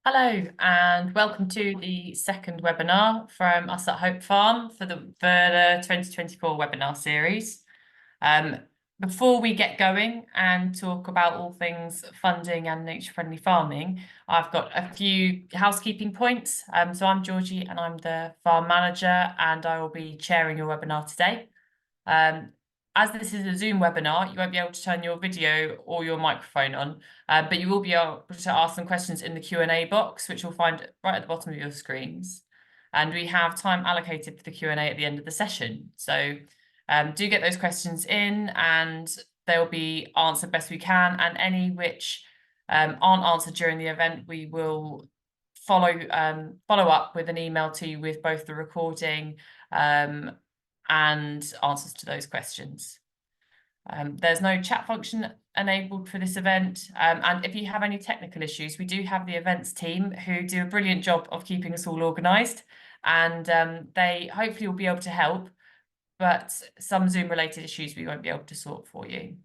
Hello and welcome to the second webinar from us at Hope Farm for the 2024 webinar series. Before we get going and talk about all things funding and nature-friendly farming, I've got a few housekeeping points. So I'm Georgie and I'm the farm manager and I will be chairing your webinar today. As this is a Zoom webinar, you won't be able to turn your video or your microphone on, but you will be able to ask some questions in the Q&A box, which you'll find right at the bottom of your screens. And we have time allocated for the Q&A at the end of the session. So do get those questions in and they'll be answered best we can. And any which aren't answered during the event, we will follow up with an email to you with both the recording and answers to those questions. There's no chat function enabled for this event. And if you have any technical issues, we do have the events team who do a brilliant job of keeping us all organised. And they hopefully will be able to help, but some Zoom related issues we won't be able to sort for you.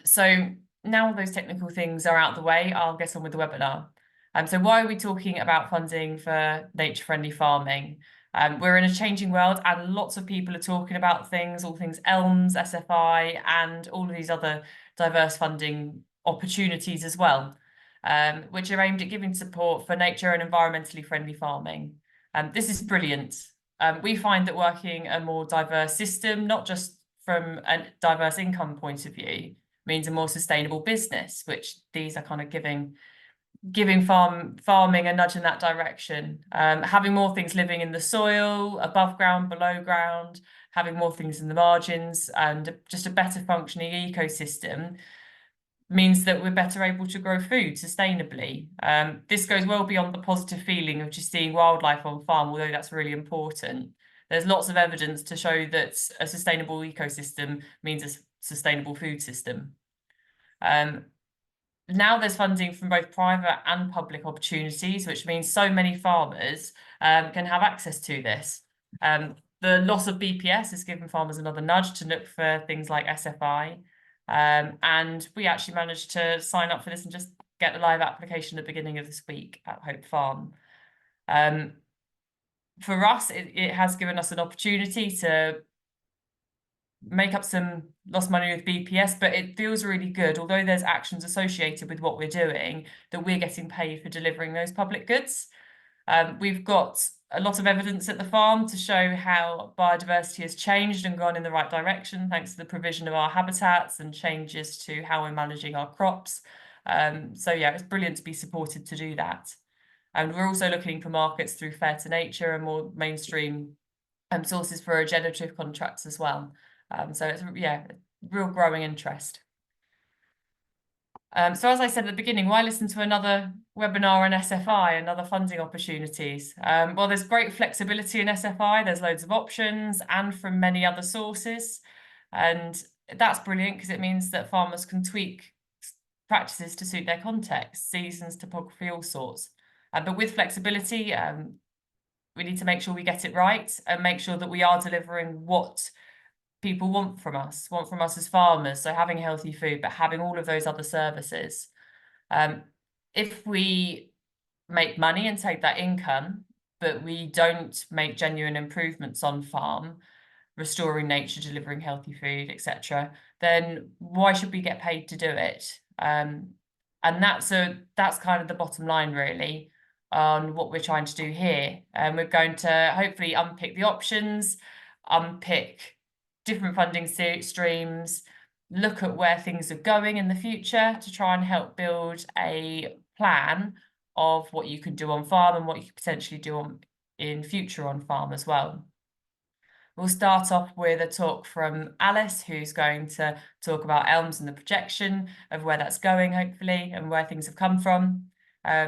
So now those technical things are out of the way, I'll get on with the webinar. So why are we talking about funding for nature-friendly farming? We're in a changing world and lots of people are talking about things, all things ELMS, SFI, and all of these other diverse funding opportunities as well, which are aimed at giving support for nature and environmentally friendly farming. This is brilliant. We find that working a more diverse system, not just from a diverse income point of view, means a more sustainable business, which these are kind of giving farming a nudge in that direction. Having more things living in the soil, above ground, below ground, having more things in the margins, and just a better functioning ecosystem means that we're better able to grow food sustainably. This goes well beyond the positive feeling of just seeing wildlife on farm, although that's really important. There's lots of evidence to show that a sustainable ecosystem means a sustainable food system. Now there's funding from both private and public opportunities, which means so many farmers can have access to this. The loss of BPS has given farmers another nudge to look for things like SFI. And we actually managed to sign up for this and just get the live application at the beginning of this week at Hope Farm. For us, it has given us an opportunity to make up some lost money with BPS, but it feels really good, although there's actions associated with what we're doing, that we're getting paid for delivering those public goods. We've got a lot of evidence at the farm to show how biodiversity has changed and gone in the right direction thanks to the provision of our habitats and changes to how we're managing our crops. So yeah, it's brilliant to be supported to do that. And we're also looking for markets through Fair to Nature and more mainstream sources for regenerative contracts as well. So it's, yeah, real growing interest. So as I said at the beginning, why listen to another webinar on SFI and other funding opportunities? Well, there's great flexibility in SFI. There's loads of options and from many other sources. And that's brilliant because it means that farmers can tweak practices to suit their context, seasons, topography, all sorts. But with flexibility, we need to make sure we get it right and make sure that we are delivering what people want from us as farmers. So having healthy food, but having all of those other services. If we make money and take that income, but we don't make genuine improvements on farm, restoring nature, delivering healthy food, etc., then why should we get paid to do it? And that's kind of the bottom line, really, on what we're trying to do here. And we're going to hopefully unpick the options, unpick different funding streams, look at where things are going in the future to try and help build a plan of what you can do on farm and what you could potentially do in future on farm as well. We'll start off with a talk from Alice, who's going to talk about ELMS and the projection of where that's going, hopefully, and where things have come from.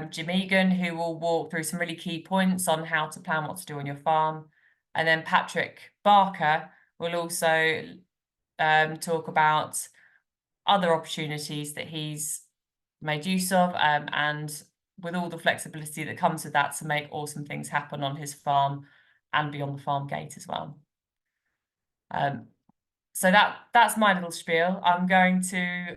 Jim Egan, who will walk through some really key points on how to plan what to do on your farm. And then Patrick Barker will also talk about other opportunities that he's made use of and with all the flexibility that comes with that to make awesome things happen on his farm and beyond the farm gate as well. So that's my little spiel. I'm going to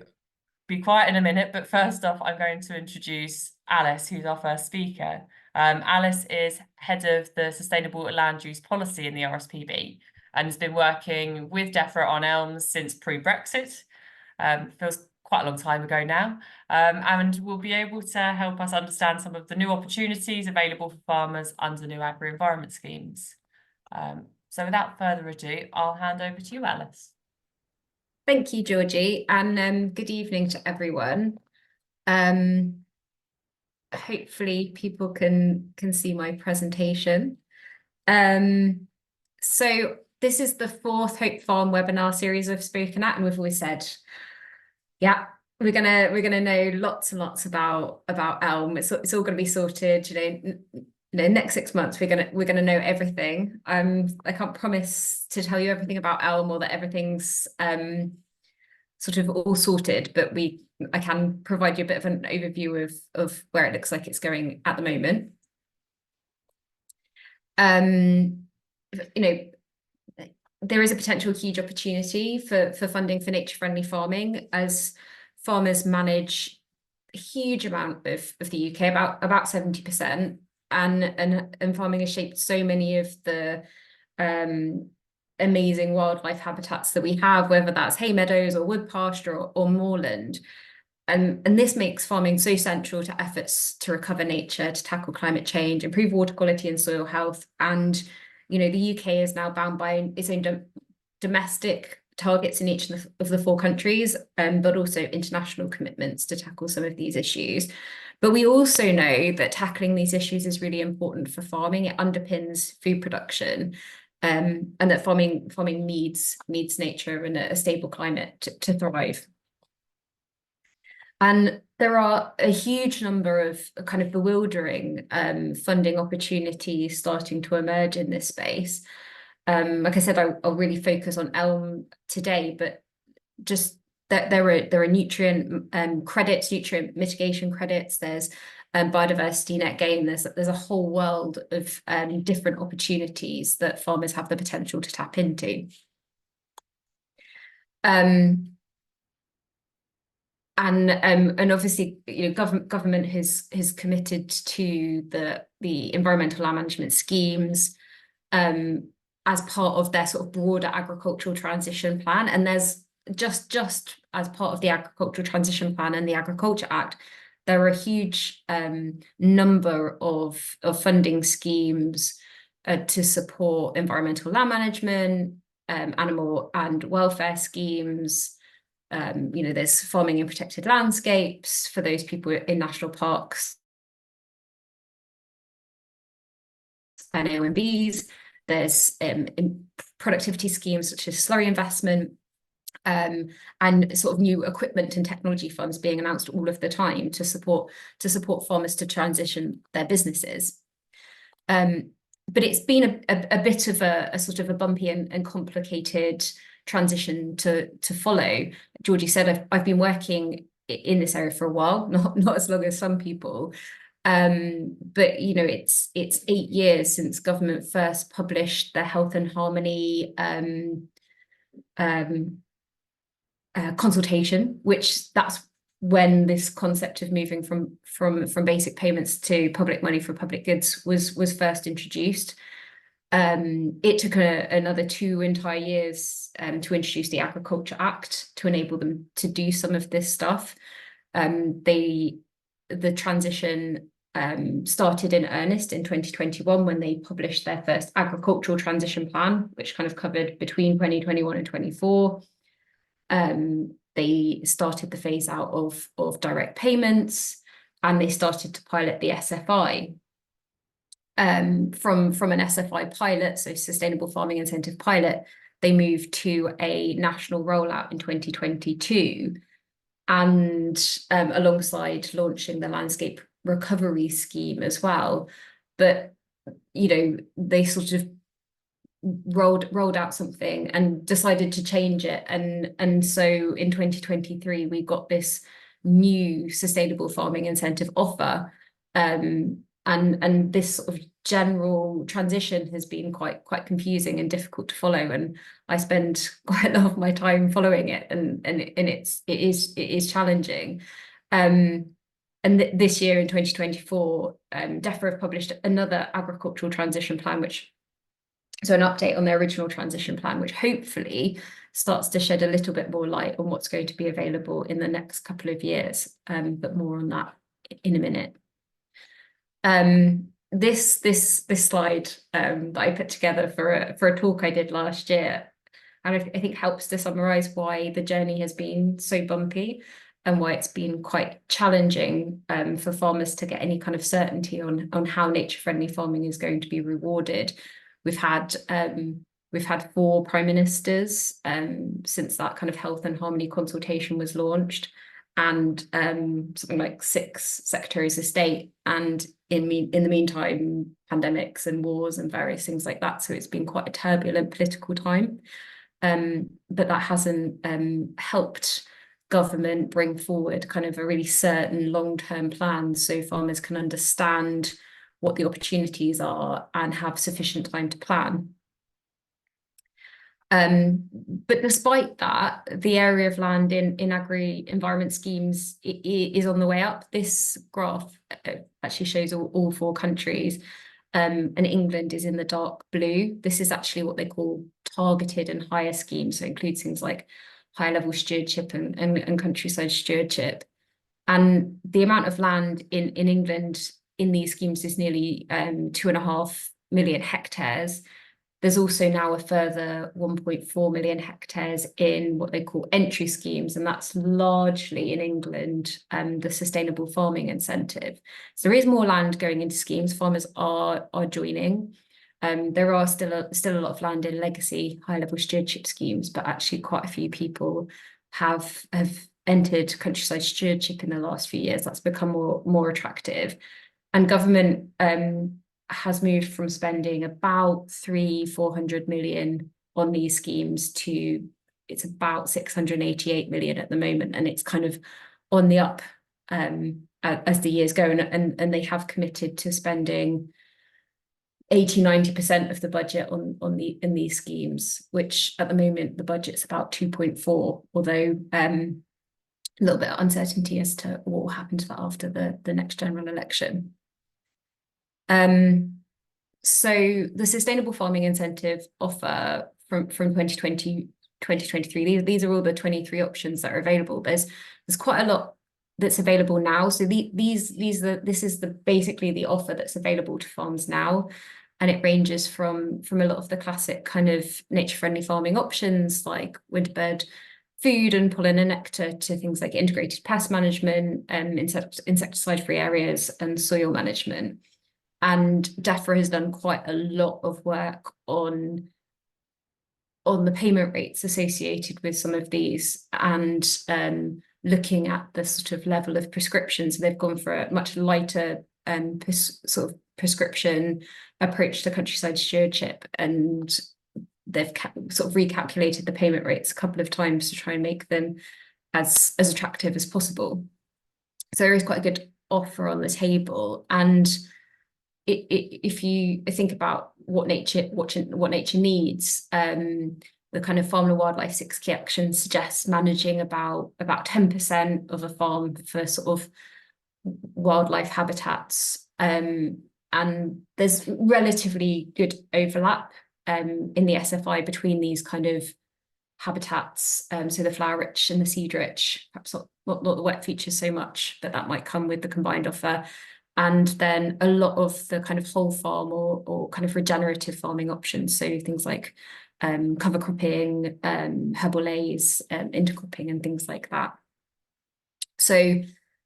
be quiet in a minute, but first off, I'm going to introduce Alice, who's our first speaker. Alice is head of the Sustainable Land Use Policy in the RSPB and has been working with DEFRA on ELMS since pre-Brexit. Feels quite a long time ago now, and will be able to help us understand some of the new opportunities available for farmers under new agri-environment schemes. So without further ado, I'll hand over to you, Alice. Thank you, Georgie, and good evening to everyone. Hopefully people can see my presentation. So this is the 4th Hope Farm webinar series I've spoken at, and we've always said, yeah, we're gonna know lots and lots about ELM. It's all gonna be sorted, next 6 months we're gonna know everything. I can't promise to tell you everything about ELM or that everything's sort of all sorted, but I can provide you a bit of an overview of where it looks like it's going at the moment. There is a potential huge opportunity for funding for nature-friendly farming as farmers manage a huge amount of the UK, about 70%, and farming has shaped so many of the amazing wildlife habitats that we have, whether that's hay meadows or wood pasture or moorland. And this makes farming so central to efforts to recover nature, to tackle climate change, improve water quality and soil health. And, the UK is now bound by its own domestic targets in each of the 4 countries, but also international commitments to tackle some of these issues. But we also know that tackling these issues is really important for farming. It underpins food production, and that farming needs nature and a stable climate to thrive. And there are a huge number of kind of bewildering funding opportunities starting to emerge in this space. Like I said, I'll really focus on ELM today, but just that there are nutrient credits, nutrient mitigation credits. There's biodiversity net gain. There's a whole world of different opportunities that farmers have the potential to tap into. And obviously, government has committed to the environmental land management schemes as part of their sort of broader agricultural transition plan. And there's just as part of the agricultural transition plan and the Agriculture Act, there are a huge number of funding schemes to support environmental land management, animal and welfare schemes. There's farming in protected landscapes for those people in national parks and OMBs. There's productivity schemes such as slurry investment, and sort of new equipment and technology funds being announced all of the time to support farmers to transition their businesses. But it's been a bit of a sort of a bumpy and complicated transition to follow. Georgie said I've been working in this area for a while, not as long as some people, but it's 8 years since government first published the Health and Harmony consultation, which that's when this concept of moving from basic payments to public money for public goods was first introduced. It took another 2 entire years to introduce the Agriculture Act to enable them to do some of this stuff. The transition started in earnest in 2021 when they published their first agricultural transition plan, which kind of covered between 2021 and 24. They started the phase out of direct payments, and they started to pilot the SFI. From an SFI pilot, so Sustainable Farming Incentive Pilot, they moved to a national rollout in 2022, and alongside launching the Landscape Recovery Scheme as well. But they sort of rolled out something and decided to change it, and so in 2023 we got this new Sustainable Farming Incentive offer, and this sort of general transition has been quite confusing and difficult to follow, and I spend quite a lot of my time following it, and it is challenging. this year in 2024, DEFRA have published another agricultural transition plan, so an update on their original transition plan, which hopefully starts to shed a little bit more light on what's going to be available in the next couple of years, but more on that in a minute. This slide that I put together for a talk I did last year, and I think helps to summarize why the journey has been so bumpy and why it's been quite challenging for farmers to get any kind of certainty on how nature-friendly farming is going to be rewarded. We've had 4 prime ministers since that kind of health and harmony consultation was launched, and something like 6 secretaries of state, and in the meantime, pandemics and wars and various things like that. So it's been quite a turbulent political time, but that hasn't helped government bring forward kind of a really certain long-term plan so farmers can understand what the opportunities are and have sufficient time to plan. But despite that, the area of land in agri-environment schemes is on the way up. This graph actually shows all 4 countries, and England is in the dark blue. This is actually what they call targeted and higher schemes, so it includes things like high-level stewardship and countryside stewardship. And the amount of land in England in these schemes is nearly 2.5 million hectares. There's also now a further 1.4 million hectares in what they call entry schemes, and that's largely in England, the sustainable farming incentive. So there is more land going into schemes. Farmers are joining. There are still a lot of land in legacy high-level stewardship schemes, but actually quite a few people have entered countryside stewardship in the last few years. That's become more attractive. And government has moved from spending about 300-400 million on these schemes to it's about 688 million at the moment, and it's kind of on the up as the years go, and they have committed to spending 80-90% of the budget in these schemes, which at the moment the budget's about 2.4, although a little bit of uncertainty as to what will happen to that after the next general election. So the sustainable farming incentive offer from 2020 2023, these are all the 23 options that are available. There's quite a lot that's available now. So this is basically the offer that's available to farms now, and it ranges from a lot of the classic kind of nature-friendly farming options like winterbird food and pollen and nectar to things like integrated pest management and insecticide-free areas and soil management. And DEFRA has done quite a lot of work on the payment rates associated with some of these, and looking at the sort of level of prescriptions. They've gone for a much lighter sort of prescription approach to countryside stewardship, and they've sort of recalculated the payment rates a couple of times to try and make them as attractive as possible. So there is quite a good offer on the table, and if you think about what nature needs, the kind of Farm and Wildlife 6 Key Actions suggests managing about 10% of a farm for sort of wildlife habitats, and there's relatively good overlap in the SFI between these kind of habitats, so the flower rich and the seed rich, perhaps not the wet features so much, but that might come with the combined offer. And then a lot of the kind of whole farm or kind of regenerative farming options, so things like cover cropping, herbal lays, intercropping and things like that. So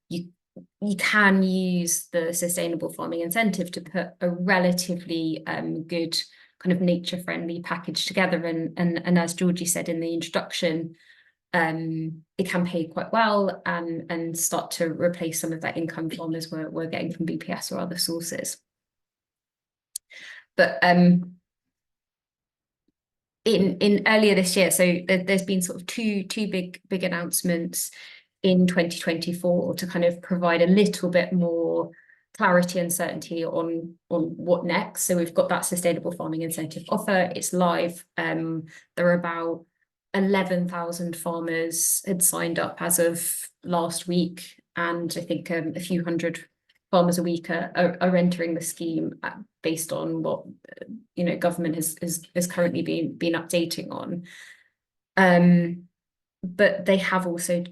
you can use the sustainable farming incentive to put a relatively good kind of nature-friendly package together, and as Georgie said in the introduction, it can pay quite well and start to replace some of that income farmers we're getting from BPS or other sources. But in earlier this year, so there's been sort of two big announcements in 2024 to kind of provide a little bit more clarity and certainty on what next. So we've got that sustainable farming incentive offer. It's live. There are about 11,000 farmers had signed up as of last week and I think a few hundred farmers a week are entering the scheme based on what government has currently been updating on. But they have also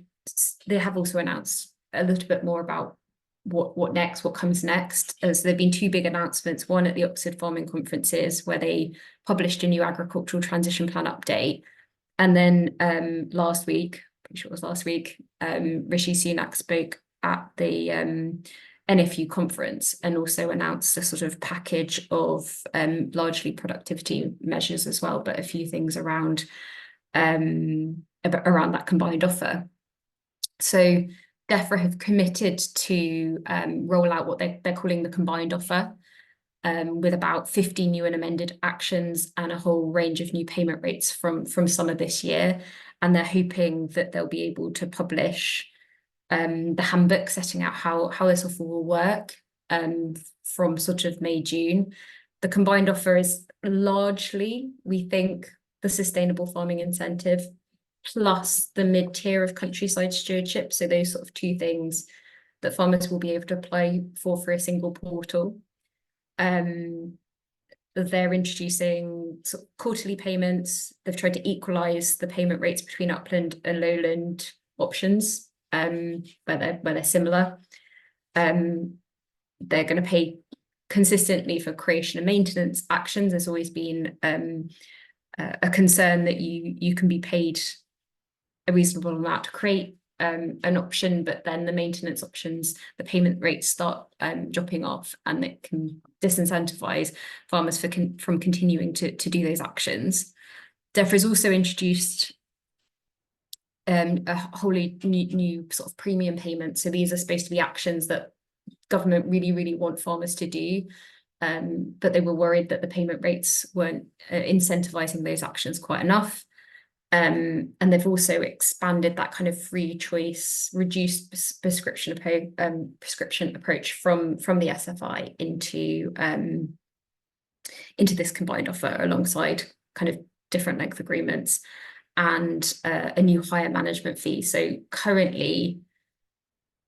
announced a little bit more about what comes next. So there've been two big announcements, one at the Oxford Farming Conferences, where they published a new agricultural transition plan update. And then last week, pretty sure it was last week, Rishi Sunak spoke at the NFU conference and also announced a sort of package of largely productivity measures as well, but a few things around that combined offer. So DEFRA have committed to roll out what they're calling the combined offer, with about 50 new and amended actions and a whole range of new payment rates from summer this year. And they're hoping that they'll be able to publish the handbook setting out how this offer will work from sort of May, June. The combined offer is largely, we think, the sustainable farming incentive plus the mid-tier of countryside stewardship. So those sort of two things that farmers will be able to apply for a single portal. They're introducing sort of quarterly payments. They've tried to equalise the payment rates between upland and lowland options, where they're similar. They're going to pay consistently for creation and maintenance actions. There's always been a concern that you can be paid a reasonable amount to create an option, but then the maintenance options, the payment rates start dropping off, and it can disincentivize farmers from continuing to do those actions. DEFRA has also introduced a wholly new sort of premium payment. So these are supposed to be actions that government really want farmers to do, but they were worried that the payment rates weren't incentivizing those actions quite enough. And they've also expanded that kind of free choice, reduced prescription approach from the SFI into this combined offer, alongside kind of different length agreements and a new higher management fee. So currently,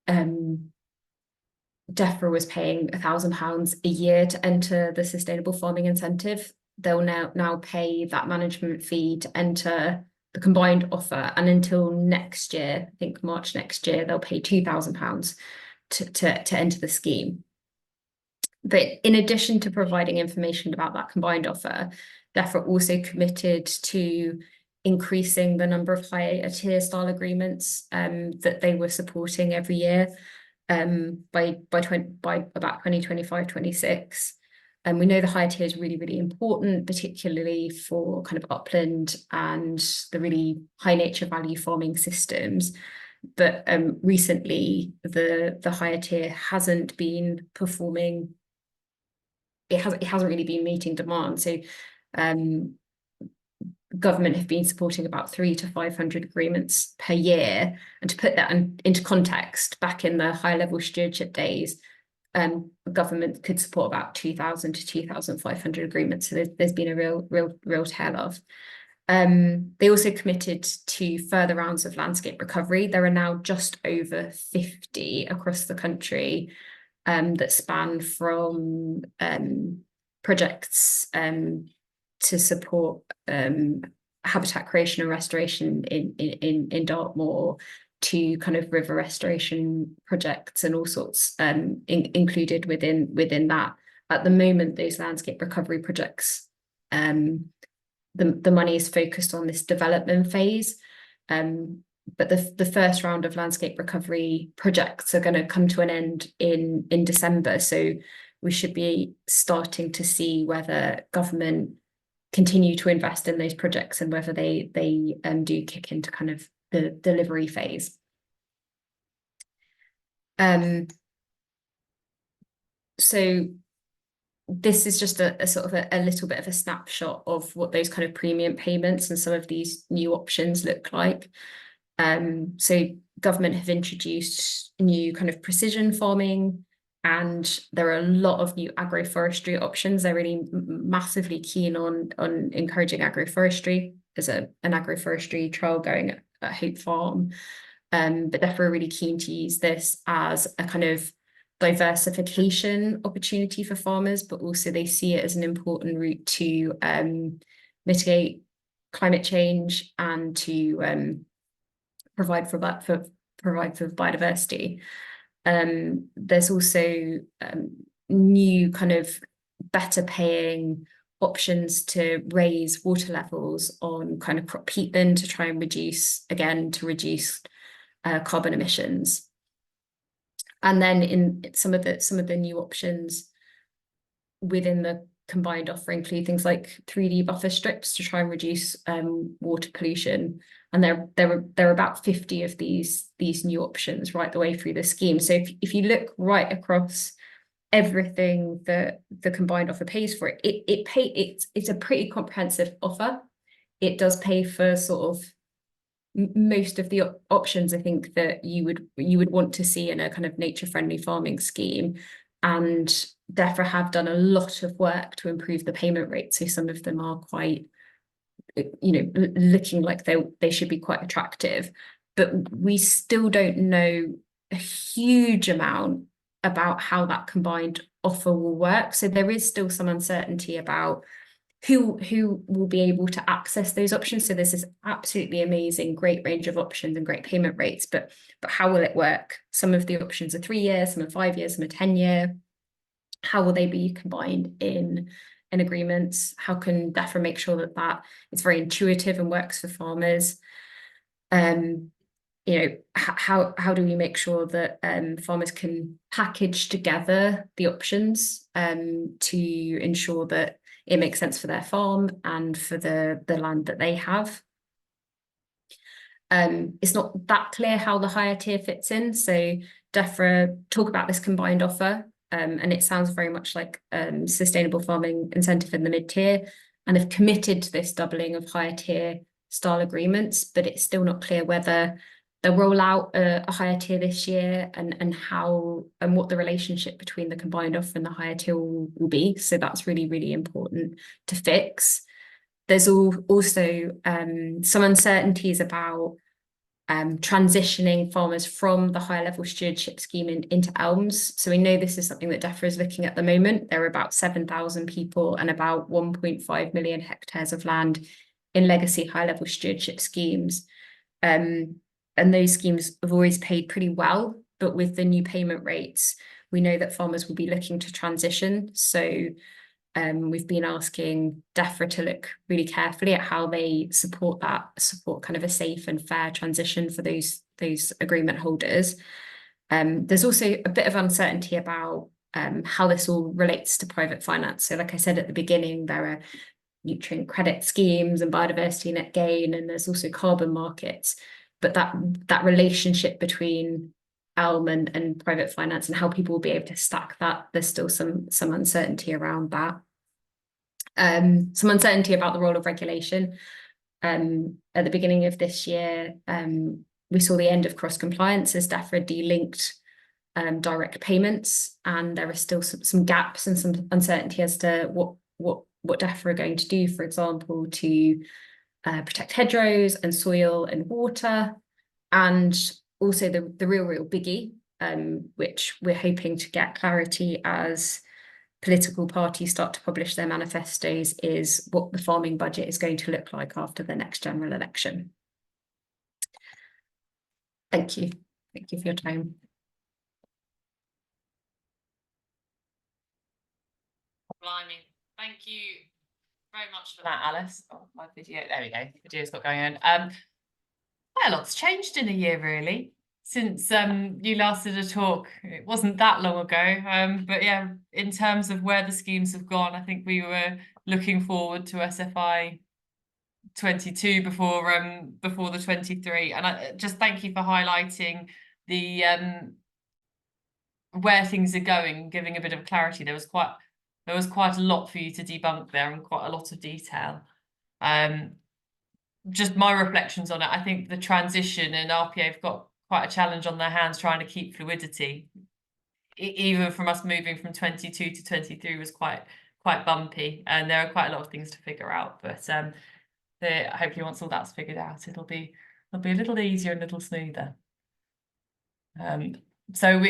DEFRA was paying £1,000 a year to enter the sustainable farming incentive. They'll now pay that management fee to enter the combined offer, and until next year, I think March next year, they'll pay £2,000 to enter the scheme. But in addition to providing information about that combined offer, DEFRA also committed to increasing the number of higher tier style agreements that they were supporting every year by about 2025-26. And we know the higher tier is really important, particularly for kind of upland and the really high nature value farming systems. But recently, the higher tier hasn't been performing. It hasn't really been meeting demand. So government have been supporting about 300 to 500 agreements per year. And to put that into context, back in the high level stewardship days, government could support about 2,000 to 2,500 agreements. So there's been a real tail off. They also committed to further rounds of landscape recovery. There are now just over 50 across the country that span from projects to support habitat creation and restoration in Dartmoor, to kind of river restoration projects and all sorts included within that. At the moment, those landscape recovery projects, the money is focused on this development phase, but the first round of landscape recovery projects are going to come to an end in December. So we should be starting to see whether government continue to invest in those projects and whether they do kick into kind of the delivery phase. So this is just a sort of a little bit of a snapshot of what those kind of premium payments and some of these new options look like. So government have introduced new kind of precision farming, and there are a lot of new agroforestry options. They're really massively keen on encouraging agroforestry. There's an agroforestry trial going at Hope Farm. but DEFRA are really keen to use this as a kind of diversification opportunity for farmers, but also they see it as an important route to mitigate climate change and to provide for biodiversity. There's also new kind of better paying options to raise water levels on kind of crop peatland to try and reduce carbon emissions. And then in some of the new options within the combined offer include things like 3D buffer strips to try and reduce water pollution. And there are about 50 of these new options right the way through the scheme. So if you look right across everything that the combined offer pays for, it's a pretty comprehensive offer. It does pay for sort of most of the options I think that you would want to see in a kind of nature-friendly farming scheme, and DEFRA have done a lot of work to improve the payment rate. So some of them are quite, looking like they should be quite attractive, but we still don't know a huge amount about how that combined offer will work. So there is still some uncertainty about who will be able to access those options. So there's this absolutely amazing, great range of options and great payment rates, but how will it work? Some of the options are 3 years, some are 5 years, some are 10 year. How will they be combined in agreements? How can DEFRA make sure that is very intuitive and works for farmers? How do we make sure that farmers can package together the options to ensure that it makes sense for their farm and for the land that they have? It's not that clear how the higher tier fits in. So DEFRA talk about this combined offer, and it sounds very much like sustainable farming incentive in the mid-tier, and have committed to this doubling of higher tier style agreements, but it's still not clear whether they'll roll out a higher tier this year and how and what the relationship between the combined offer and the higher tier will be. So that's really, really important to fix. There's also some uncertainties about transitioning farmers from the higher level stewardship scheme into ELMS. So we know this is something that DEFRA is looking at the moment. There are about 7,000 people and about 1.5 million hectares of land in legacy high level stewardship schemes. And those schemes have always paid pretty well, but with the new payment rates, we know that farmers will be looking to transition. So we've been asking DEFRA to look really carefully at how they support kind of a safe and fair transition for those agreement holders. There's also a bit of uncertainty about how this all relates to private finance. So like I said at the beginning, there are nutrient credit schemes and biodiversity net gain, and there's also carbon markets. But that relationship between ELM and private finance and how people will be able to stack that, there's still some uncertainty around that. Some uncertainty about the role of regulation. At the beginning of this year, we saw the end of cross-compliance as DEFRA delinked direct payments, and there are still some gaps and some uncertainty as to what DEFRA are going to do, for example, to protect hedgerows and soil and water, and also the real biggie, which we're hoping to get clarity as political parties start to publish their manifestos, is what the farming budget is going to look like after the next general election. Thank you. Thank you for your time. Blimey, thank you very much for that, Alice. Oh, my video, there we go. The video's got going on. Quite a lot's changed in a year, really, since you last did a talk. It wasn't that long ago, but yeah, in terms of where the schemes have gone, I think we were looking forward to SFI 22 before the 23, and I just thank you for highlighting the where things are going, giving a bit of clarity. There was quite a lot for you to debunk there, and quite a lot of detail. Just my reflections on it, I think the transition and RPA have got quite a challenge on their hands trying to keep fluidity. Even from us moving from 22 to 23 was quite bumpy, and there are quite a lot of things to figure out. But hopefully once all that's figured out, it'll be a little easier and a little smoother. So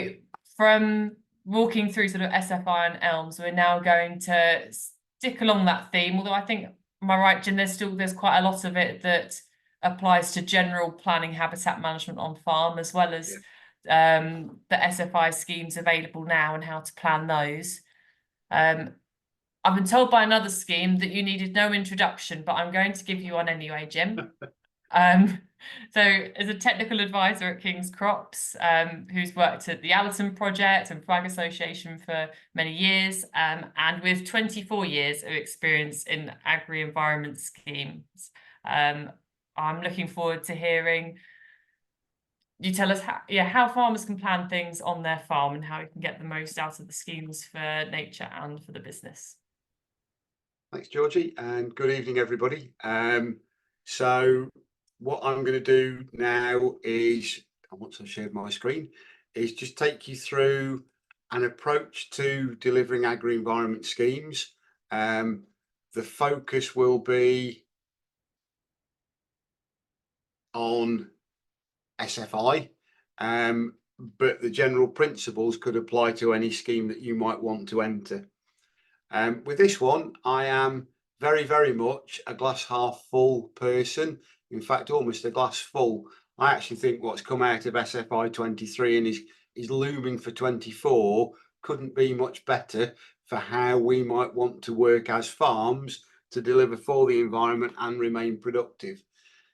from walking through sort of SFI and ELMS, we're now going to stick along that theme, although I think, am I right, Jim, there's quite a lot of it that applies to general planning habitat management on farm, as well as the SFI schemes available now and how to plan those. I've been told by another scheme that you needed no introduction, but I'm going to give you one anyway, Jim. So as a technical advisor at King's Crops, who's worked at the Allerton Project and Flag Association for many years, and with 24 years of experience in agri-environment schemes, I'm looking forward to hearing you tell us how farmers can plan things on their farm and how you can get the most out of the schemes for nature and for the business. Thanks, Georgie, and good evening, everybody. So what I'm going to do now is, once I've shared my screen, is just take you through an approach to delivering agri-environment schemes. The focus will be on SFI, but the general principles could apply to any scheme that you might want to enter. With this one, I am very, very much a glass half full person. In fact, almost a glass full. I actually think what's come out of SFI 23 and is looming for 24 couldn't be much better for how we might want to work as farms to deliver for the environment and remain productive.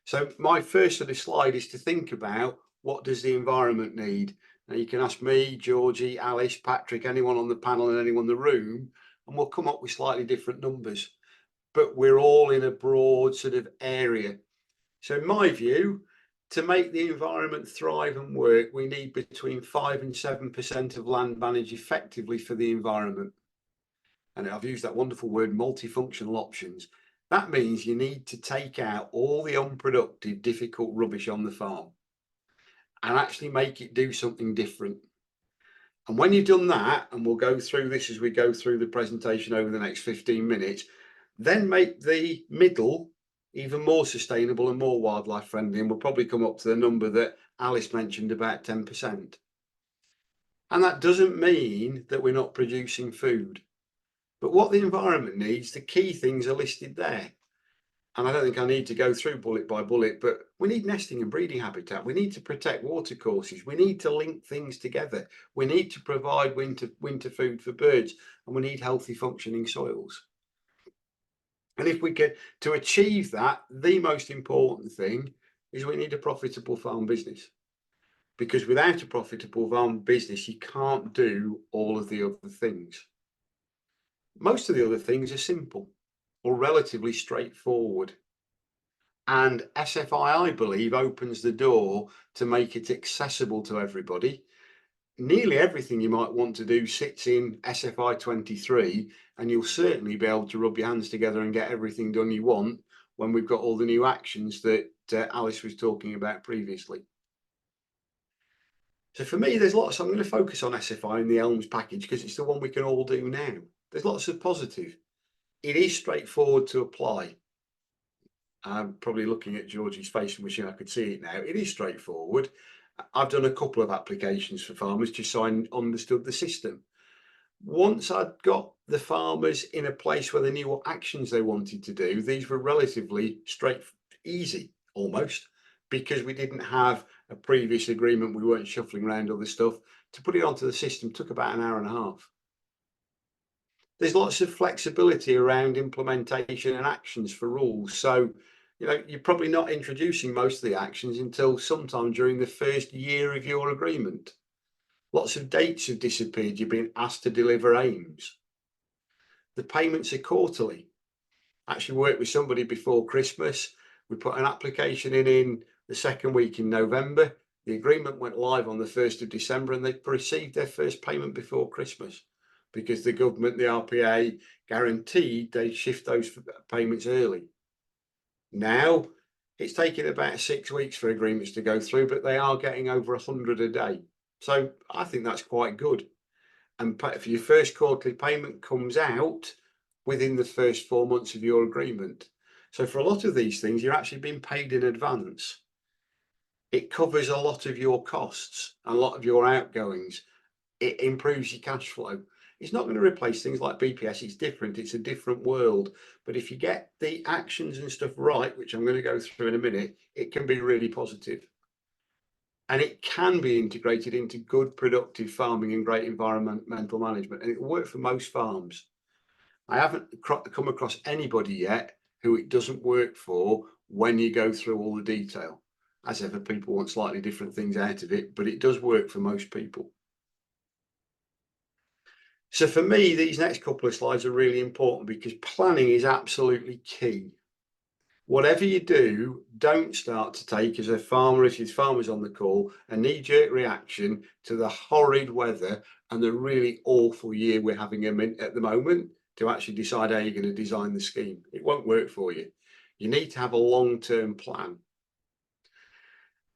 So my first sort of slide is to think about, what does the environment need? Now you can ask me, Georgie, Alice, Patrick, anyone on the panel and anyone in the room, and we'll come up with slightly different numbers, but we're all in a broad sort of area. So in my view, to make the environment thrive and work, we need between 5 and 7% of land managed effectively for the environment. And I've used that wonderful word, multifunctional options. That means you need to take out all the unproductive, difficult rubbish on the farm and actually make it do something different. And when you've done that, and we'll go through this as we go through the presentation over the next 15 minutes, then make the middle even more sustainable and more wildlife friendly. And we'll probably come up to the number that Alice mentioned, about 10%. And that doesn't mean that we're not producing food. But what the environment needs, the key things are listed there. And I don't think I need to go through bullet by bullet, but we need nesting and breeding habitat. We need to protect watercourses. We need to link things together. We need to provide winter food for birds, and we need healthy functioning soils. And if we get to achieve that, the most important thing is we need a profitable farm business. Because without a profitable farm business, you can't do all of the other things. Most of the other things are simple or relatively straightforward. And SFI, I believe, opens the door to make it accessible to everybody. Nearly everything you might want to do sits in SFI 23, and you'll certainly be able to rub your hands together and get everything done you want when we've got all the new actions that Alice was talking about previously. So for me, there's lots. I'm going to focus on SFI in the ELMS package because it's the one we can all do now. There's lots of positive. It is straightforward to apply. I'm probably looking at Georgie's face and wishing I could see it now. It is straightforward. I've done a couple of applications for farmers just so I understood the system. Once I'd got the farmers in a place where they knew what actions they wanted to do, these were relatively easy almost, because we didn't have a previous agreement. We weren't shuffling around other stuff. To put it onto the system took about an hour and a half. There's lots of flexibility around implementation and actions for rules. So, you know, you're probably not introducing most of the actions until sometime during the first year of your agreement. Lots of dates have disappeared. You've been asked to deliver aims. The payments are quarterly. Actually worked with somebody before Christmas. We put an application in the second week in November. The agreement went live on the 1st of December and they received their first payment before Christmas because the government, the RPA, guaranteed they'd shift those payments early. Now, it's taking about 6 weeks for agreements to go through, but they are getting over 100 a day. So I think that's quite good. And for your first quarterly payment comes out within the first 4 months of your agreement. So for a lot of these things, you're actually being paid in advance. It covers a lot of your costs and a lot of your outgoings. It improves your cash flow. It's not going to replace things like BPS. It's different. It's a different world. But if you get the actions and stuff right, which I'm going to go through in a minute, it can be really positive. And it can be integrated into good, productive farming and great environmental management. And it will work for most farms. I haven't come across anybody yet who it doesn't work for when you go through all the detail. As ever, people want slightly different things out of it, but it does work for most people. So for me, these next couple of slides are really important because planning is absolutely key. Whatever you do, don't start to take, as a farmer, if there's farmers on the call, a knee-jerk reaction to the horrid weather and the really awful year we're having at the moment to actually decide how you're going to design the scheme. It won't work for you. You need to have a long-term plan.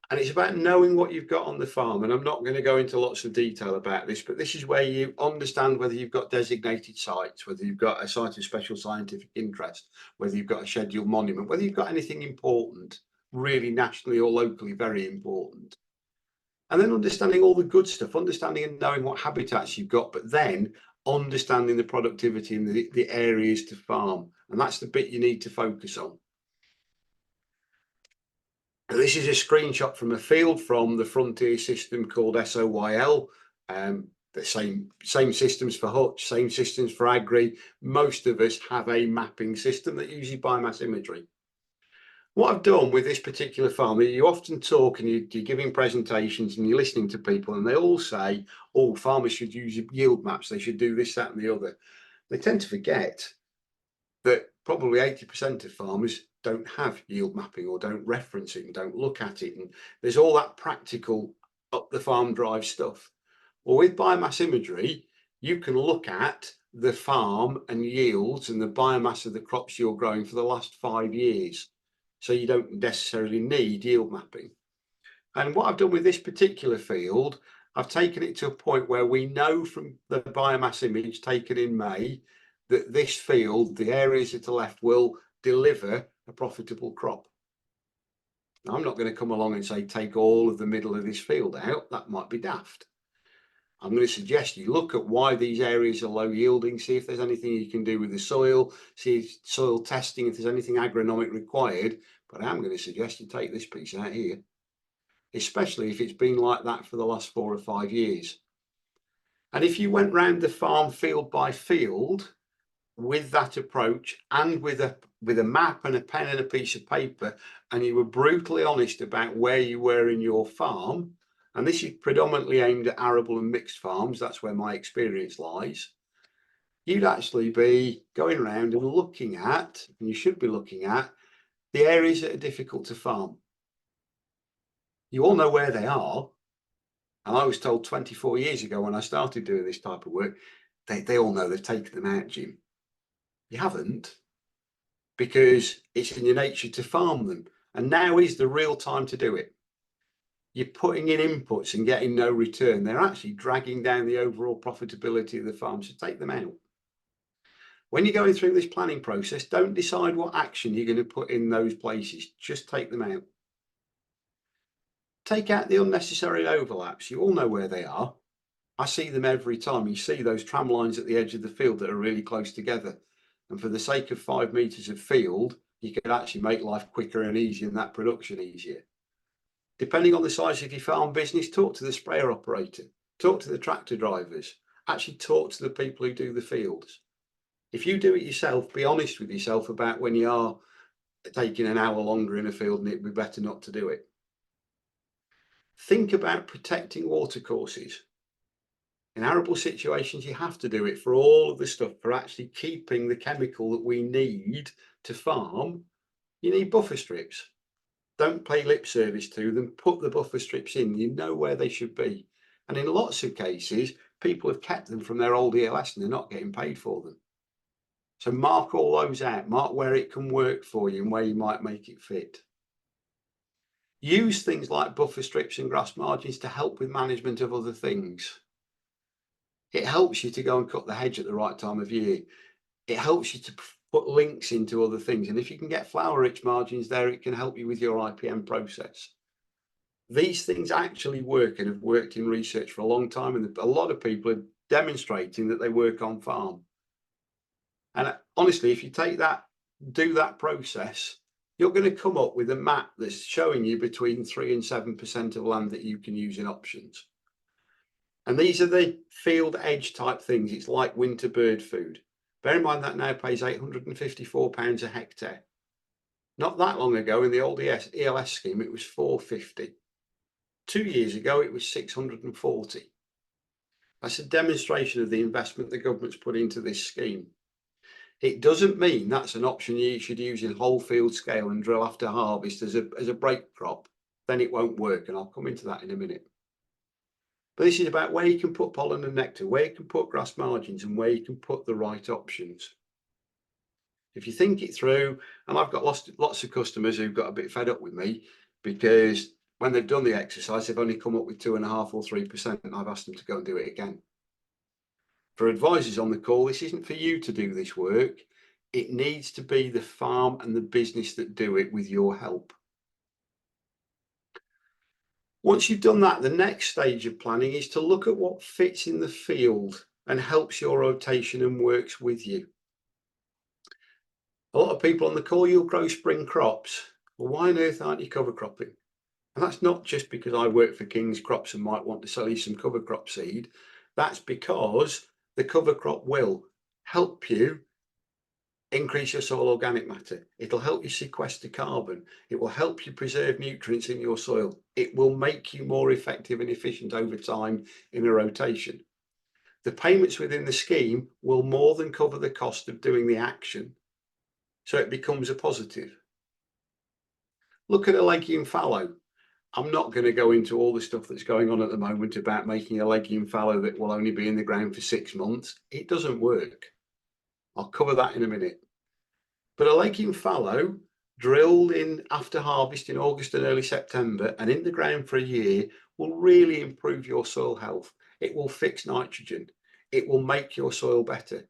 And it's about knowing what you've got on the farm. And I'm not going to go into lots of detail about this, but this is where you understand whether you've got designated sites, whether you've got a site of special scientific interest, whether you've got a scheduled monument, whether you've got anything important, really nationally or locally, very important. And then understanding all the good stuff, understanding and knowing what habitats you've got, but then understanding the productivity and the areas to farm. And that's the bit you need to focus on. This is a screenshot from a field from the Frontier system called SOYL. The same systems for Hutch, same systems for Agri. Most of us have a mapping system that uses biomass imagery. What I've done with this particular farm, you often talk and you're giving presentations and you're listening to people and they all say, oh, farmers should use yield maps. They should do this, that and the other. They tend to forget that probably 80% of farmers don't have yield mapping or don't reference it and don't look at it. And there's all that practical up the farm drive stuff. Well, with biomass imagery, you can look at the farm and yields and the biomass of the crops you're growing for the last 5 years. So you don't necessarily need yield mapping. And what I've done with this particular field, I've taken it to a point where we know from the biomass image taken in May that this field, the areas at the left, will deliver a profitable crop. Now, I'm not going to come along and say take all of the middle of this field out. That might be daft. I'm going to suggest you look at why these areas are low yielding, see if there's anything you can do with the soil, see if soil testing, if there's anything agronomic required. But I'm going to suggest you take this piece out here, especially if it's been like that for the last 4 or 5 years. And if you went round the farm field by field with that approach and with a map and a pen and a piece of paper, and you were brutally honest about where you were in your farm, and this is predominantly aimed at arable and mixed farms, that's where my experience lies, you'd actually be going around and looking at, and you should be looking at, the areas that are difficult to farm. You all know where they are. And I was told 24 years ago when I started doing this type of work, they all know they've taken them out, Jim. You haven't, because it's in your nature to farm them. And now is the real time to do it. You're putting in inputs and getting no return. They're actually dragging down the overall profitability of the farm, so take them out. When you're going through this planning process, don't decide what action you're going to put in those places. Just take them out. Take out the unnecessary overlaps. You all know where they are. I see them every time. You see those tram lines at the edge of the field that are really close together. And for the sake of 5 meters of field, you can actually make life quicker and easier and that production easier. Depending on the size of your farm business, talk to the sprayer operator, talk to the tractor drivers, actually talk to the people who do the fields. If you do it yourself, be honest with yourself about when you are taking an hour longer in a field and it'd be better not to do it. Think about protecting watercourses. In arable situations, you have to do it for all of the stuff, for actually keeping the chemical that we need to farm. You need buffer strips. Don't pay lip service to them, put the buffer strips in, you know where they should be. And in lots of cases, people have kept them from their old ELS and they're not getting paid for them. So mark all those out, mark where it can work for you and where you might make it fit. Use things like buffer strips and grass margins to help with management of other things. It helps you to go and cut the hedge at the right time of year. It helps you to put links into other things. And if you can get flower rich margins there, it can help you with your IPM process. These things actually work and have worked in research for a long time, and a lot of people are demonstrating that they work on farm. And honestly, if you take that, do that process, you're going to come up with a map that's showing you between 3 and 7% of land that you can use in options. And these are the field edge type things. It's like winter bird food. Bear in mind that now pays £854 a hectare. Not that long ago, in the old ELS scheme, it was £450. 2 years ago, it was £640. That's a demonstration of the investment the government's put into this scheme. It doesn't mean that's an option you should use in whole field scale and drill after harvest as a break crop. Then it won't work, and I'll come into that in a minute. But this is about where you can put pollen and nectar, where you can put grass margins, and where you can put the right options. If you think it through, and I've got lots of customers who've got a bit fed up with me because when they've done the exercise, they've only come up with 2.5 or 3%, and I've asked them to go and do it again. For advisors on the call, this isn't for you to do this work. It needs to be the farm and the business that do it with your help. Once you've done that, the next stage of planning is to look at what fits in the field and helps your rotation and works with you. A lot of people on the call, you'll grow spring crops. Well, why on earth aren't you cover cropping? And that's not just because I work for King's Crops and might want to sell you some cover crop seed. That's because the cover crop will help you increase your soil organic matter. It'll help you sequester carbon. It will help you preserve nutrients in your soil. It will make you more effective and efficient over time in a rotation. The payments within the scheme will more than cover the cost of doing the action, so it becomes a positive. Look at a legume fallow. I'm not going to go into all the stuff that's going on at the moment about making a legume fallow that will only be in the ground for 6 months. It doesn't work. I'll cover that in a minute. But a legume fallow drilled in after harvest in August and early September and in the ground for a year will really improve your soil health. It will fix nitrogen. It will make your soil better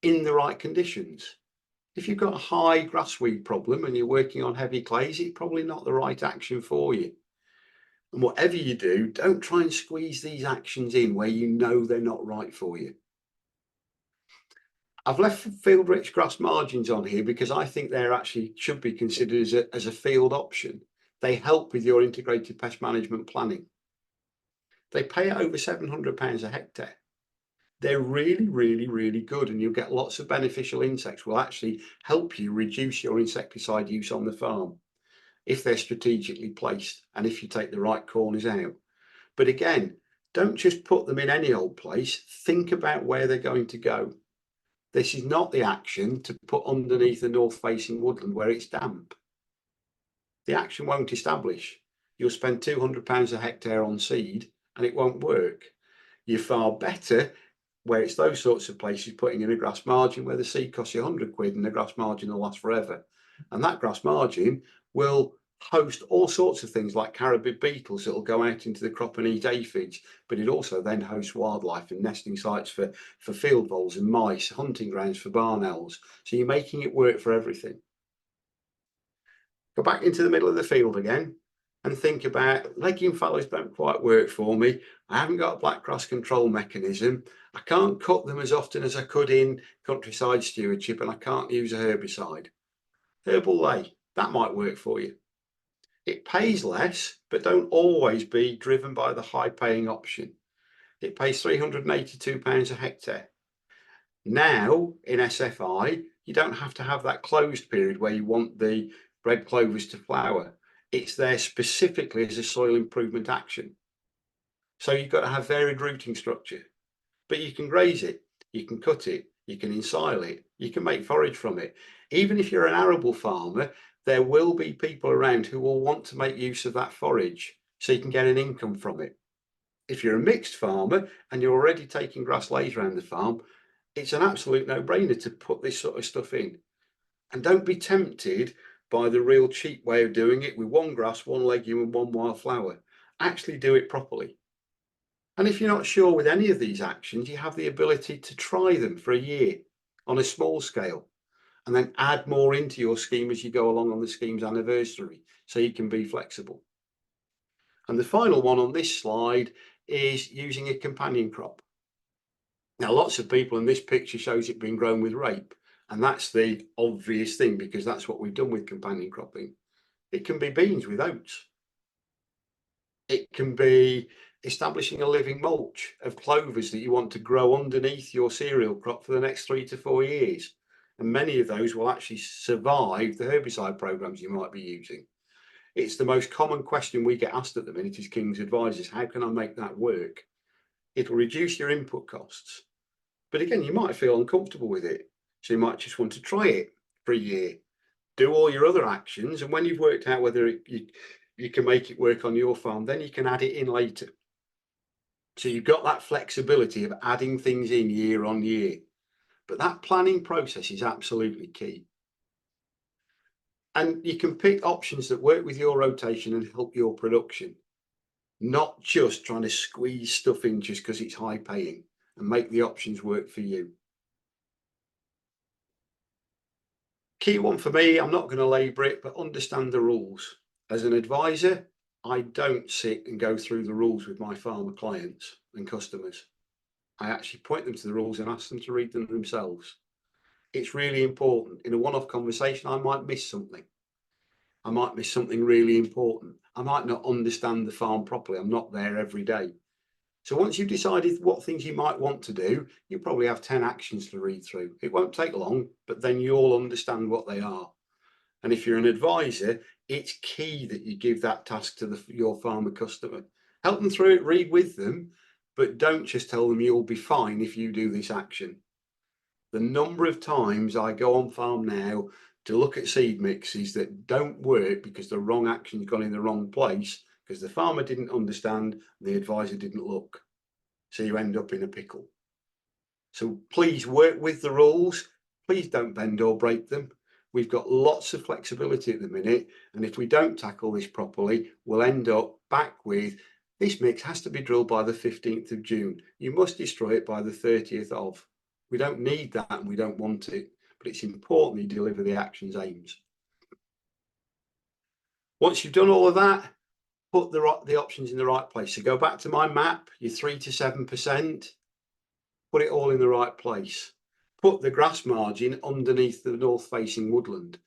in the right conditions. If you've got a high grassweed problem and you're working on heavy clays, it's probably not the right action for you. And whatever you do, don't try and squeeze these actions in where you know they're not right for you. I've left field rich grass margins on here because I think they're actually should be considered as a field option. They help with your integrated pest management planning. They pay over £700 a hectare. They're really, really, really good, and you'll get lots of beneficial insects. Will actually help you reduce your insecticide use on the farm if they're strategically placed and if you take the right corners out. But again, don't just put them in any old place. Think about where they're going to go. This is not the action to put underneath a north-facing woodland where it's damp. The action won't establish. You'll spend £200 a hectare on seed and it won't work. You're far better where it's those sorts of places putting in a grass margin where the seed costs you £100 and the grass margin will last forever. And that grass margin will host all sorts of things like carabid beetles that will go out into the crop and eat aphids, but it also then hosts wildlife and nesting sites for field voles and mice, hunting grounds for barn owls. So you're making it work for everything. Go back into the middle of the field again and think about legume fallows don't quite work for me. I haven't got a black grass control mechanism. I can't cut them as often as I could in countryside stewardship, and I can't use a herbicide. Herbal lay, that might work for you. It pays less, but don't always be driven by the high paying option. It pays £382 a hectare. Now in SFI, you don't have to have that closed period where you want the red clovers to flower. It's there specifically as a soil improvement action. So you've got to have varied rooting structure, but you can graze it, you can cut it, you can ensile it, you can make forage from it. Even if you're an arable farmer, there will be people around who will want to make use of that forage so you can get an income from it. If you're a mixed farmer and you're already taking grass lays around the farm, it's an absolute no-brainer to put this sort of stuff in. And don't be tempted by the real cheap way of doing it with one grass, one legume and one wildflower. Actually do it properly. And if you're not sure with any of these actions, you have the ability to try them for a year on a small scale and then add more into your scheme as you go along on the scheme's anniversary, so you can be flexible. And the final one on this slide is using a companion crop. Now, lots of people in this picture shows it being grown with rape, and that's the obvious thing because that's what we've done with companion cropping. It can be beans with oats. It can be establishing a living mulch of clovers that you want to grow underneath your cereal crop for the next 3 to 4 years. And many of those will actually survive the herbicide programs you might be using. It's the most common question we get asked at the minute as King's advisors. How can I make that work? It'll reduce your input costs. But again, you might feel uncomfortable with it. So you might just want to try it for a year, do all your other actions. And when you've worked out whether you can make it work on your farm, then you can add it in later. So you've got that flexibility of adding things in year on year. But that planning process is absolutely key. And you can pick options that work with your rotation and help your production, not just trying to squeeze stuff in just because it's high paying, and make the options work for you. Key one for me, I'm not going to labour it, but understand the rules. As an advisor, I don't sit and go through the rules with my farmer clients and customers. I actually point them to the rules and ask them to read them themselves. It's really important. In a one-off conversation, I might miss something. I might miss something really important. I might not understand the farm properly. I'm not there every day. So once you've decided what things you might want to do, you probably have 10 actions to read through. It won't take long, but then you'll understand what they are. And if you're an advisor, it's key that you give that task to your farmer customer. Help them through it, read with them, but don't just tell them you'll be fine if you do this action. The number of times I go on farm now to look at seed mixes that don't work because the wrong action's gone in the wrong place because the farmer didn't understand, the advisor didn't look. So you end up in a pickle. So please work with the rules. Please don't bend or break them. We've got lots of flexibility at the minute, and if we don't tackle this properly, we'll end up back with this mix has to be drilled by the 15th of June. You must destroy it by the 30th of. We don't need that and we don't want it, but it's important you deliver the action's aims. Once you've done all of that, put the options in the right place. So go back to my map, your 3 to 7%, put it all in the right place. Put the grass margin underneath the north-facing woodland.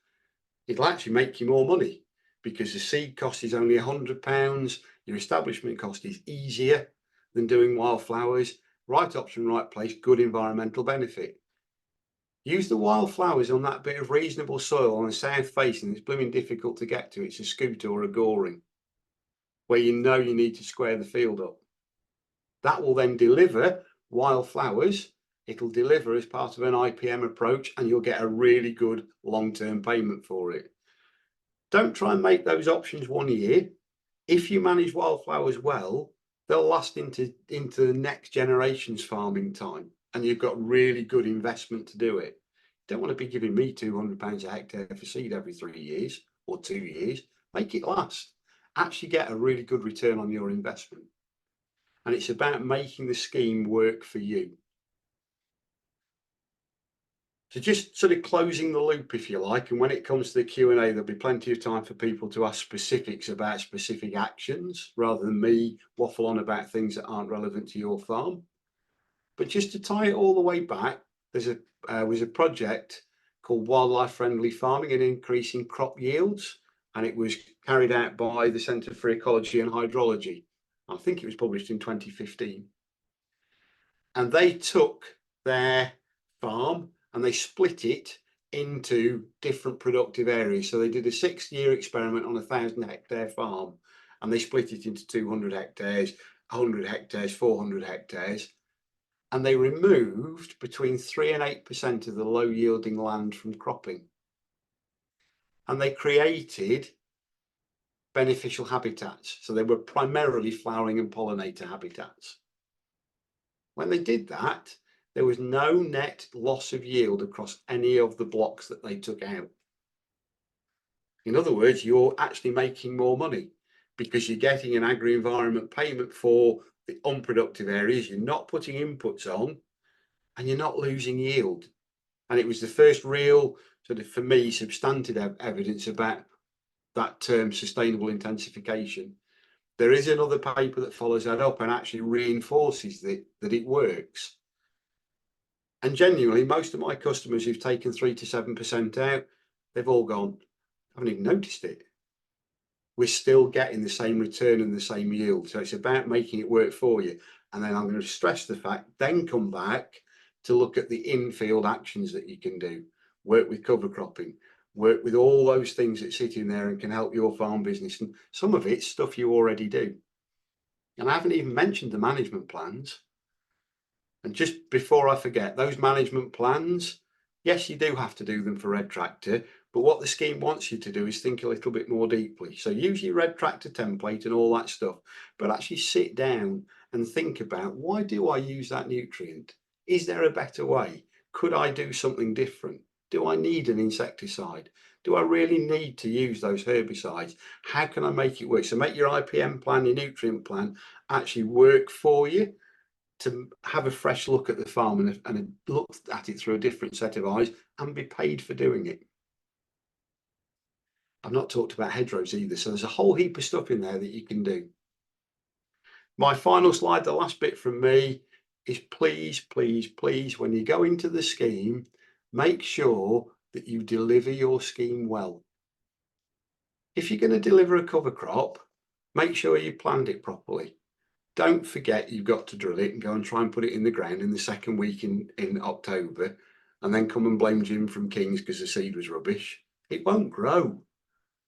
It'll actually make you more money because the seed cost is only £100. Your establishment cost is easier than doing wildflowers. Right option, right place, good environmental benefit. Use the wildflowers on that bit of reasonable soil on the south facing. It's blooming difficult to get to. It's a scooter or a goring where you know you need to square the field up. That will then deliver wildflowers. It'll deliver as part of an IPM approach and you'll get a really good long-term payment for it. Don't try and make those options 1 year. If you manage wildflowers well, they'll last into the next generation's farming time and you've got really good investment to do it. You don't want to be giving me £200 a hectare for seed every 3 years or 2 years. Make it last. Actually get a really good return on your investment. And it's about making the scheme work for you. So just sort of closing the loop, if you like, and when it comes to the Q&A, there'll be plenty of time for people to ask specifics about specific actions rather than me waffle on about things that aren't relevant to your farm. But just to tie it all the way back, there was a project called Wildlife Friendly Farming and Increasing Crop Yields, and it was carried out by the Centre for Ecology and Hydrology. I think it was published in 2015. And they took their farm and they split it into different productive areas. So they did a 6-year experiment on a 1,000 hectare farm and they split it into 200 hectares, 100 hectares, 400 hectares. And they removed between 3 and 8% of the low yielding land from cropping. And they created beneficial habitats. So they were primarily flowering and pollinator habitats. When they did that, there was no net loss of yield across any of the blocks that they took out. In other words, you're actually making more money because you're getting an agri-environment payment for the unproductive areas. You're not putting inputs on and you're not losing yield. And it was the first real sort of, for me, substantive evidence about that term sustainable intensification. There is another paper that follows that up and actually reinforces that it works. And genuinely, most of my customers who've taken 3 to 7% out, they've all gone, I haven't even noticed it. We're still getting the same return and the same yield. So it's about making it work for you. And then I'm going to stress the fact, then come back to look at the in-field actions that you can do. Work with cover cropping, work with all those things that sit in there and can help your farm business. And some of it's stuff you already do. And I haven't even mentioned the management plans. And just before I forget, those management plans, yes, you do have to do them for Red Tractor, but what the scheme wants you to do is think a little bit more deeply. So use your Red Tractor template and all that stuff, but actually sit down and think about, why do I use that nutrient? Is there a better way? Could I do something different? Do I need an insecticide? Do I really need to use those herbicides? How can I make it work? So make your IPM plan, your nutrient plan actually work for you, to have a fresh look at the farm and look at it through a different set of eyes and be paid for doing it. I've not talked about hedgerows either, so there's a whole heap of stuff in there that you can do. My final slide, the last bit from me, is please, please, please, when you go into the scheme, make sure that you deliver your scheme well. If you're going to deliver a cover crop, make sure you planned it properly. Don't forget you've got to drill it and go and try and put it in the ground in the second week in October, and then come and blame Jim from Kings because the seed was rubbish. It won't grow.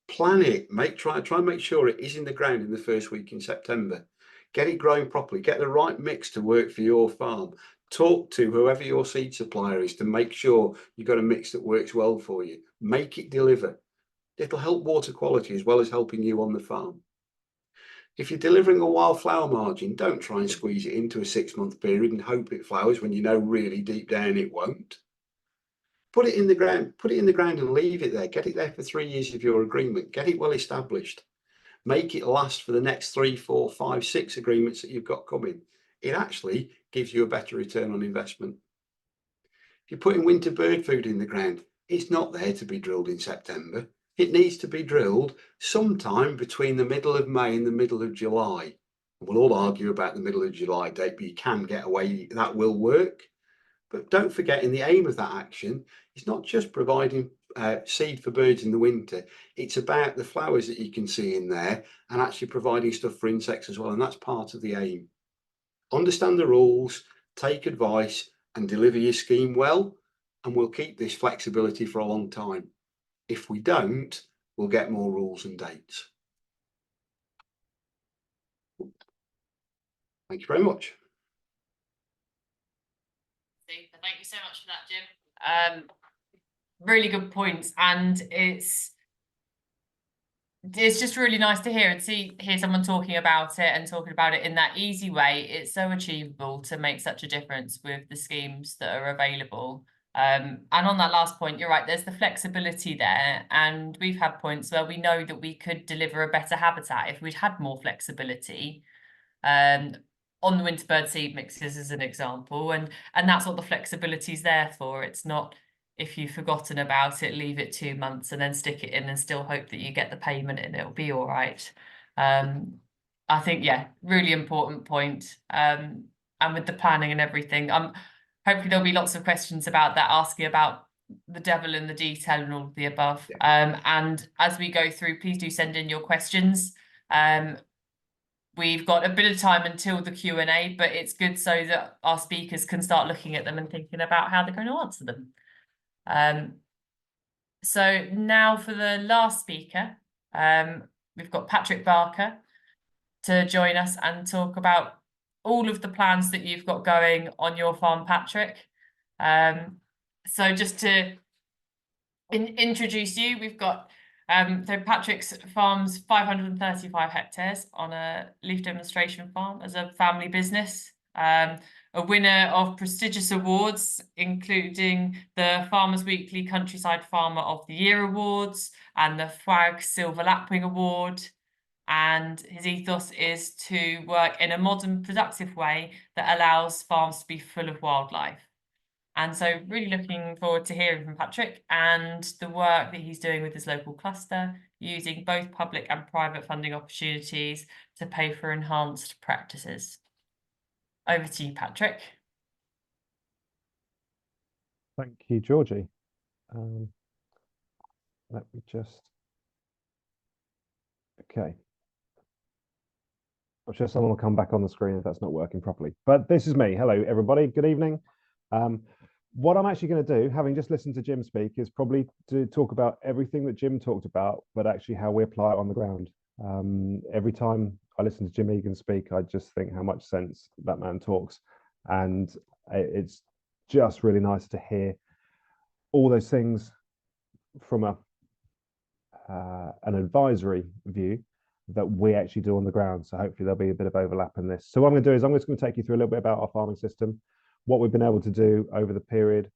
Plan it. Try and make sure it is in the ground in the first week in September. Get it growing properly. Get the right mix to work for your farm. Talk to whoever your seed supplier is to make sure you've got a mix that works well for you. Make it deliver. It'll help water quality as well as helping you on the farm. If you're delivering a wildflower margin, don't try and squeeze it into a 6-month period and hope it flowers when you know really deep down it won't. Put it in the ground and leave it there. Get it there for 3 years of your agreement. Get it well established. Make it last for the next 3, 4, 5, 6 agreements that you've got coming. It actually gives you a better return on investment. If you're putting winter bird food in the ground, it's not there to be drilled in September. It needs to be drilled sometime between the middle of May and the middle of July. We'll all argue about the middle of July date, but you can get away, that will work. But don't forget, in the aim of that action, it's not just providing seed for birds in the winter. It's about the flowers that you can see in there and actually providing stuff for insects as well. And that's part of the aim. Understand the rules, take advice and deliver your scheme well, and we'll keep this flexibility for a long time. If we don't, we'll get more rules and dates. Thank you very much. Super. Thank you so much for that, Jim. Really good points, and it's just really nice to hear someone talking about it and talking about it in that easy way. It's so achievable to make such a difference with the schemes that are available. And on that last point, you're right, there's the flexibility there, and we've had points where we know that we could deliver a better habitat if we'd had more flexibility. On the winter bird seed mixes as an example, and that's what the flexibility is there for. It's not, if you've forgotten about it, leave it 2 months and then stick it in and still hope that you get the payment and it'll be all right. I think, yeah, really important point. And with the planning and everything, hopefully there'll be lots of questions about that, asking about the devil in the detail and all of the above. And as we go through, please do send in your questions. We've got a bit of time until the Q&A, but it's good so that our speakers can start looking at them and thinking about how they're going to answer them. So now for the last speaker, we've got Patrick Barker to join us and talk about all of the plans that you've got going on your farm, Patrick. So just to introduce you, we've got so Patrick's farm's 535 hectares on a leaf demonstration farm as a family business. A winner of prestigious awards, including the Farmers Weekly Countryside Farmer of the Year Awards and the FWAG Silver Lapwing Award. And his ethos is to work in a modern, productive way that allows farms to be full of wildlife. And so really looking forward to hearing from Patrick and the work that he's doing with his local cluster, using both public and private funding opportunities to pay for enhanced practices. Over to you, Patrick. Thank you, Georgie. Let me just, okay. I'm sure someone will come back on the screen if that's not working properly. But this is me. Hello, everybody. Good evening. What I'm actually going to do, having just listened to Jim speak, is probably to talk about everything that Jim talked about, but actually how we apply it on the ground. Every time I listen to Jim Egan speak, I just think how much sense that man talks. And it's just really nice to hear all those things from an advisory view that we actually do on the ground. So hopefully there'll be a bit of overlap in this. So what I'm going to do is I'm just going to take you through a little bit about our farming system, what we've been able to do over the period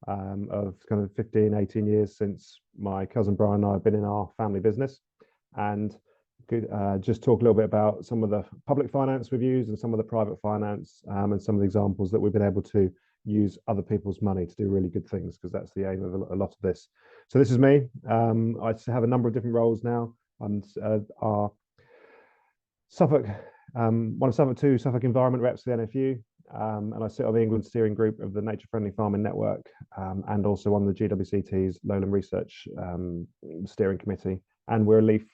of kind of 15, 18 years since my cousin Brian and I have been in our family business, and just talk a little bit about some of the public finance we've used and some of the private finance, and some of the examples that we've been able to use other people's money to do really good things, because that's the aim of a lot of this. So this is me. I have a number of different roles now. I'm our Suffolk, one of Suffolk 2 Suffolk Environment reps for the NFU, and I sit on the England steering group of the Nature Friendly Farming Network, and also on the GWCT's Lowland Research Steering Committee, and we're a leaf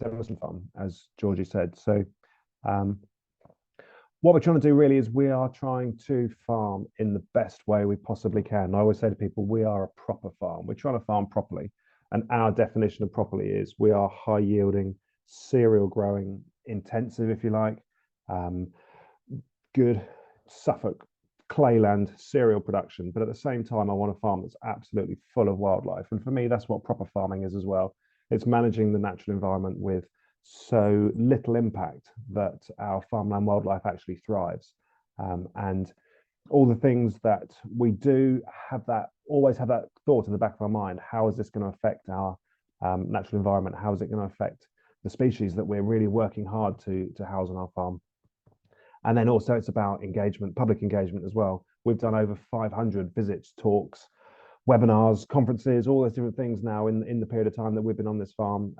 demolition farm, as Georgie said. So what we're trying to do really is we are trying to farm in the best way we possibly can. I always say to people, we are a proper farm. We're trying to farm properly. And our definition of properly is we are high yielding, cereal growing, intensive, if you like, good Suffolk clayland cereal production. But at the same time, I want a farm that's absolutely full of wildlife. And for me, that's what proper farming is as well. It's managing the natural environment with so little impact that our farmland wildlife actually thrives. And all the things that we do always have that thought in the back of our mind: how is this going to affect our natural environment? How is it going to affect the species that we're really working hard to house on our farm? And then also it's about engagement, public engagement as well. We've done over 500 visits, talks, webinars, conferences, all those different things now in the period of time that we've been on this farm,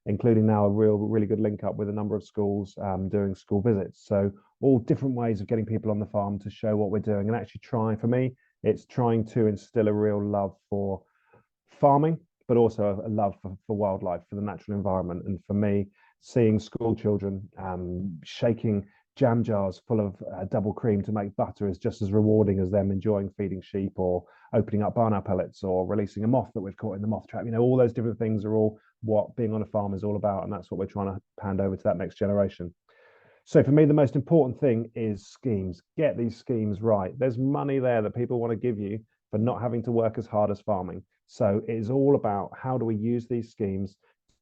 including now a really good link up with a number of schools doing school visits. So all different ways of getting people on the farm to show what we're doing, and actually for me, it's trying to instill a real love for farming, but also a love for wildlife, for the natural environment. And for me, seeing school children shaking jam jars full of double cream to make butter is just as rewarding as them enjoying feeding sheep, or opening up barn owl pellets, or releasing a moth that we've caught in the moth trap. You know, all those different things are all what being on a farm is all about, and that's what we're trying to hand over to that next generation. So for me, the most important thing is schemes. Get these schemes right. There's money there that people want to give you for not having to work as hard as farming. So it is all about how do we use these schemes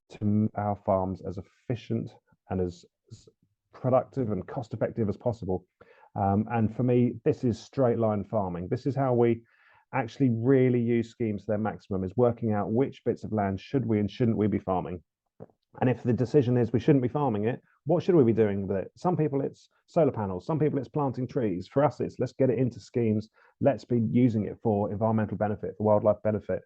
to make our farms as efficient and as productive and cost effective as possible. And for me, this is straight line farming. This is how we actually really use schemes to their maximum, is working out which bits of land should we and shouldn't we be farming. And if the decision is we shouldn't be farming it, what should we be doing with it? Some people it's solar panels, some people it's planting trees. For us, it's let's get it into schemes. Let's be using it for environmental benefit, for wildlife benefit.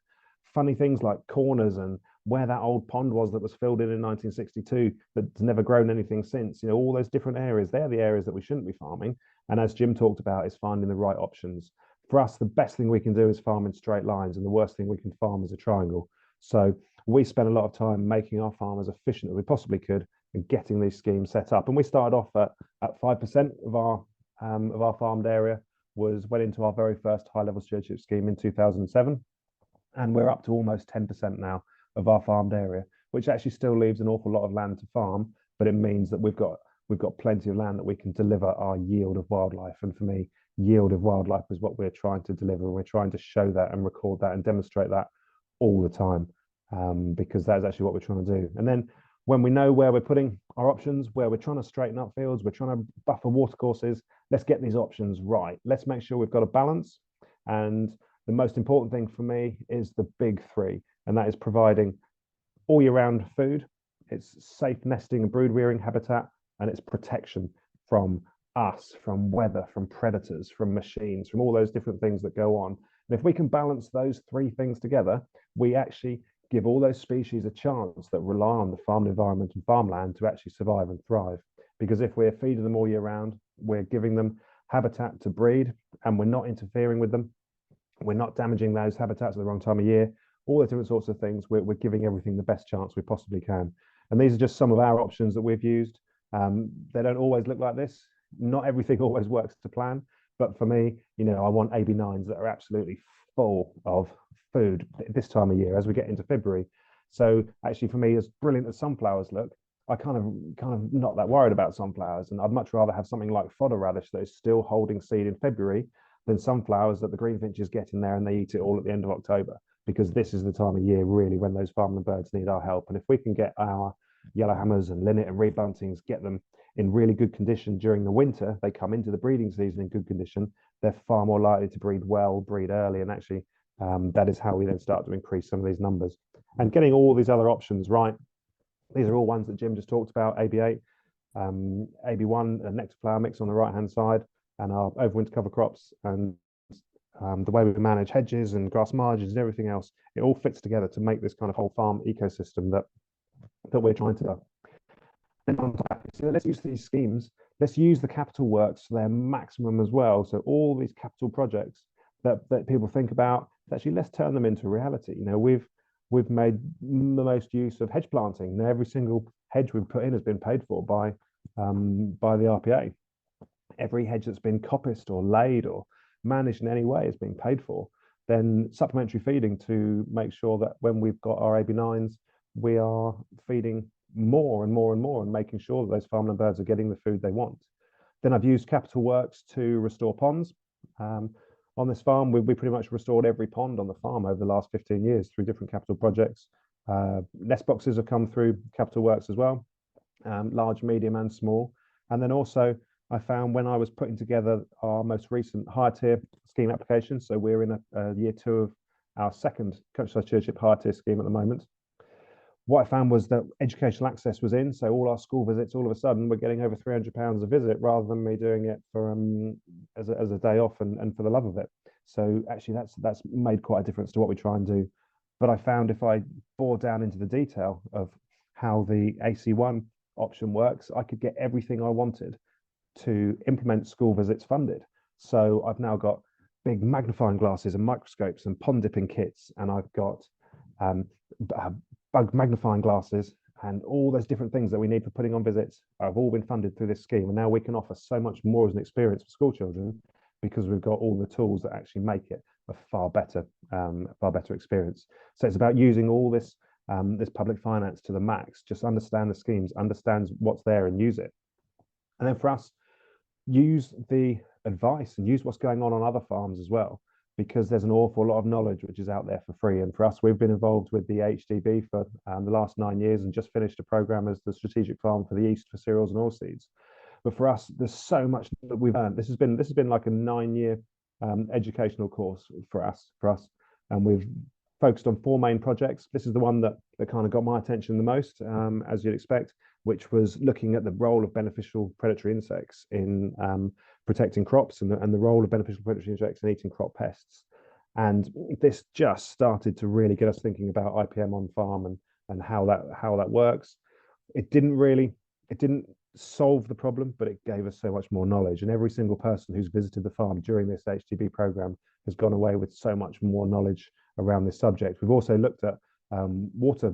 Funny things like corners and where that old pond was that was filled in 1962 that's never grown anything since. You know, all those different areas, they're the areas that we shouldn't be farming. And as Jim talked about, is finding the right options. For us, the best thing we can do is farm in straight lines, and the worst thing we can farm is a triangle. So we spent a lot of time making our farm as efficient as we possibly could and getting these schemes set up. And we started off at 5% of our farmed area went into our very first high-level stewardship scheme in 2007. And we're up to almost 10% now of our farmed area, which actually still leaves an awful lot of land to farm, but it means that we've got plenty of land that we can deliver our yield of wildlife. And for me, yield of wildlife is what we're trying to deliver, and we're trying to show that and record that and demonstrate that all the time, because that's actually what we're trying to do. And then when we know where we're putting our options, where we're trying to straighten up fields, we're trying to buffer watercourses, let's get these options right. Let's make sure we've got a balance. And the most important thing for me is the big three, and that is providing all year round food, it's safe nesting and brood rearing habitat, and it's protection from us, from weather, from predators, from machines, from all those different things that go on. And if we can balance those three things together, we actually give all those species a chance that rely on the farm environment and farmland to actually survive and thrive. Because if we're feeding them all year round, we're giving them habitat to breed, and we're not interfering with them, we're not damaging those habitats at the wrong time of year, all the different sorts of things, we're giving everything the best chance we possibly can. And these are just some of our options that we've used. They don't always look like this. Not everything always works to plan. But for me, you know, I want AB9s that are absolutely full of food this time of year as we get into February. So actually, for me, as brilliant as sunflowers look, I kind of not that worried about sunflowers, and I'd much rather have something like fodder radish that is still holding seed in February than sunflowers that the greenfinches get in there and they eat it all at the end of October, because this is the time of year really when those farmland birds need our help. And if we can get our yellowhammers and linnet and reed buntings, get them in really good condition during the winter, they come into the breeding season in good condition, they're far more likely to breed well, breed early, and actually that is how we then start to increase some of these numbers. And getting all these other options right, these are all ones that Jim just talked about: AB8, AB1, a nectar flower mix on the right hand side, and our overwinter cover crops, and the way we manage hedges and grass margins and everything else. It all fits together to make this kind of whole farm ecosystem that we're trying to. So let's use these schemes. Let's use the capital works to their maximum as well. So all these capital projects that people think about, actually let's turn them into reality. You know, we've made the most use of hedge planting. Now, every single hedge we've put in has been paid for by the RPA. Every hedge that's been coppiced or laid or managed in any way is being paid for. Then supplementary feeding to make sure that when we've got our AB9s, we are feeding more and more and more and making sure that those farmland birds are getting the food they want. Then I've used capital works to restore ponds. On this farm, we pretty much restored every pond on the farm over the last 15 years through different capital projects. Nest boxes have come through capital works as well, large, medium and small. And then also I found when I was putting together our most recent higher tier scheme application, so we're in a year 2 of our second countryside stewardship higher tier scheme at the moment. What I found was that educational access was in, so all our school visits, all of a sudden, we're getting over £300 a visit rather than me doing it for as a day off and for the love of it. So actually, that's made quite a difference to what we try and do. But I found if I bore down into the detail of how the AC1 option works, I could get everything I wanted to implement school visits funded. So I've now got big magnifying glasses and microscopes and pond dipping kits, and I've got bug magnifying glasses, and all those different things that we need for putting on visits have all been funded through this scheme. And now we can offer so much more as an experience for school children because we've got all the tools that actually make it a far better experience. So it's about using all this this public finance to the max. Just understand the schemes, understand what's there, and use it. And then for us, use the advice and use what's going on other farms as well, because there's an awful lot of knowledge which is out there for free. And for us, we've been involved with the HDB for the last 9 years and just finished a program as the strategic farm for the East for cereals and oilseeds. But for us, there's so much that we've learned. This has been like a 9-year educational course for us, and we've focused on 4 main projects. This is the one that kind of got my attention the most, as you'd expect, which was looking at the role of beneficial predatory insects in protecting crops and the role of beneficial predatory insects in eating crop pests. And this just started to really get us thinking about IPM on farm and how that works. It didn't solve the problem, but it gave us so much more knowledge. And every single person who's visited the farm during this HDB program has gone away with so much more knowledge around this subject. We've also looked at water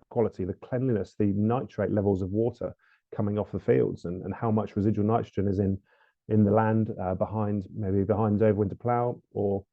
quality, the cleanliness, the nitrate levels of water coming off the fields, and how much residual nitrogen is in the land behind overwinter plough or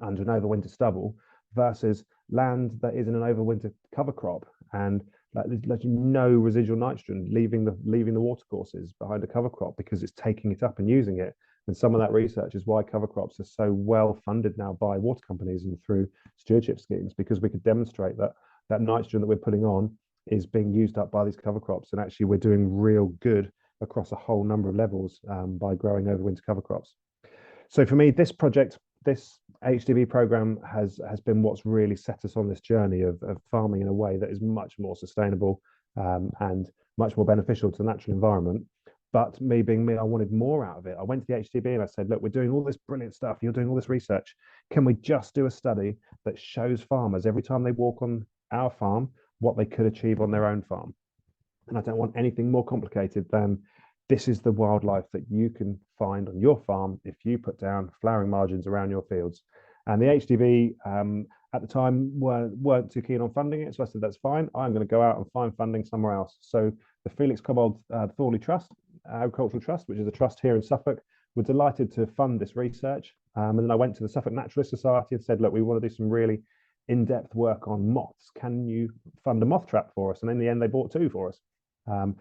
under an overwinter stubble versus land that is in an overwinter cover crop, and there's no residual nitrogen leaving the watercourses behind a cover crop because it's taking it up and using it. And some of that research is why cover crops are so well funded now by water companies and through stewardship schemes, because we could demonstrate that nitrogen that we're putting on is being used up by these cover crops, and actually we're doing real good across a whole number of levels by growing overwinter cover crops. So for me, this project, this HDB program has been what's really set us on this journey of farming in a way that is much more sustainable and much more beneficial to the natural environment, But me being me, I wanted more out of it. I went to the HTB and I said, look, we're doing all this brilliant stuff. You're doing all this research. Can we just do a study that shows farmers every time they walk on our farm what they could achieve on their own farm? And I don't want anything more complicated than this is the wildlife that you can find on your farm if you put down flowering margins around your fields. And the HDB at the time weren't too keen on funding it. So I said, that's fine. I'm going to go out and find funding somewhere else. So the Felix Cobbold Thorley Trust, Agricultural Trust, which is a trust here in Suffolk, were delighted to fund this research. And then I went to the Suffolk Naturalist Society and said, look, we want to do some really in-depth work on moths. Can you fund a moth trap for us? And in the end, they bought 2 for us. And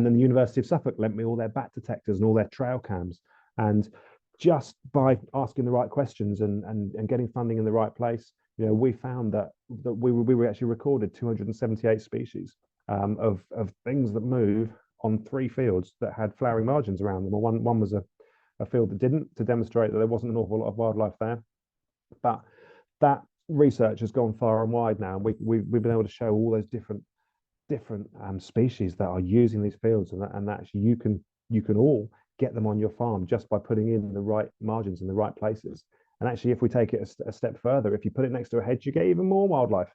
then the University of Suffolk lent me all their bat detectors and all their trail cams. And just by asking the right questions and getting funding in the right place, you know, we found that we were actually recorded 278 species of things that move on 3 fields that had flowering margins around them. One was a field that didn't, to demonstrate that there wasn't an awful lot of wildlife there. But that research has gone far and wide now. We've been able to show all those different species that are using these fields, and actually you can all get them on your farm just by putting in the right margins in the right places. And actually, if we take it a step further, if you put it next to a hedge, you get even more wildlife.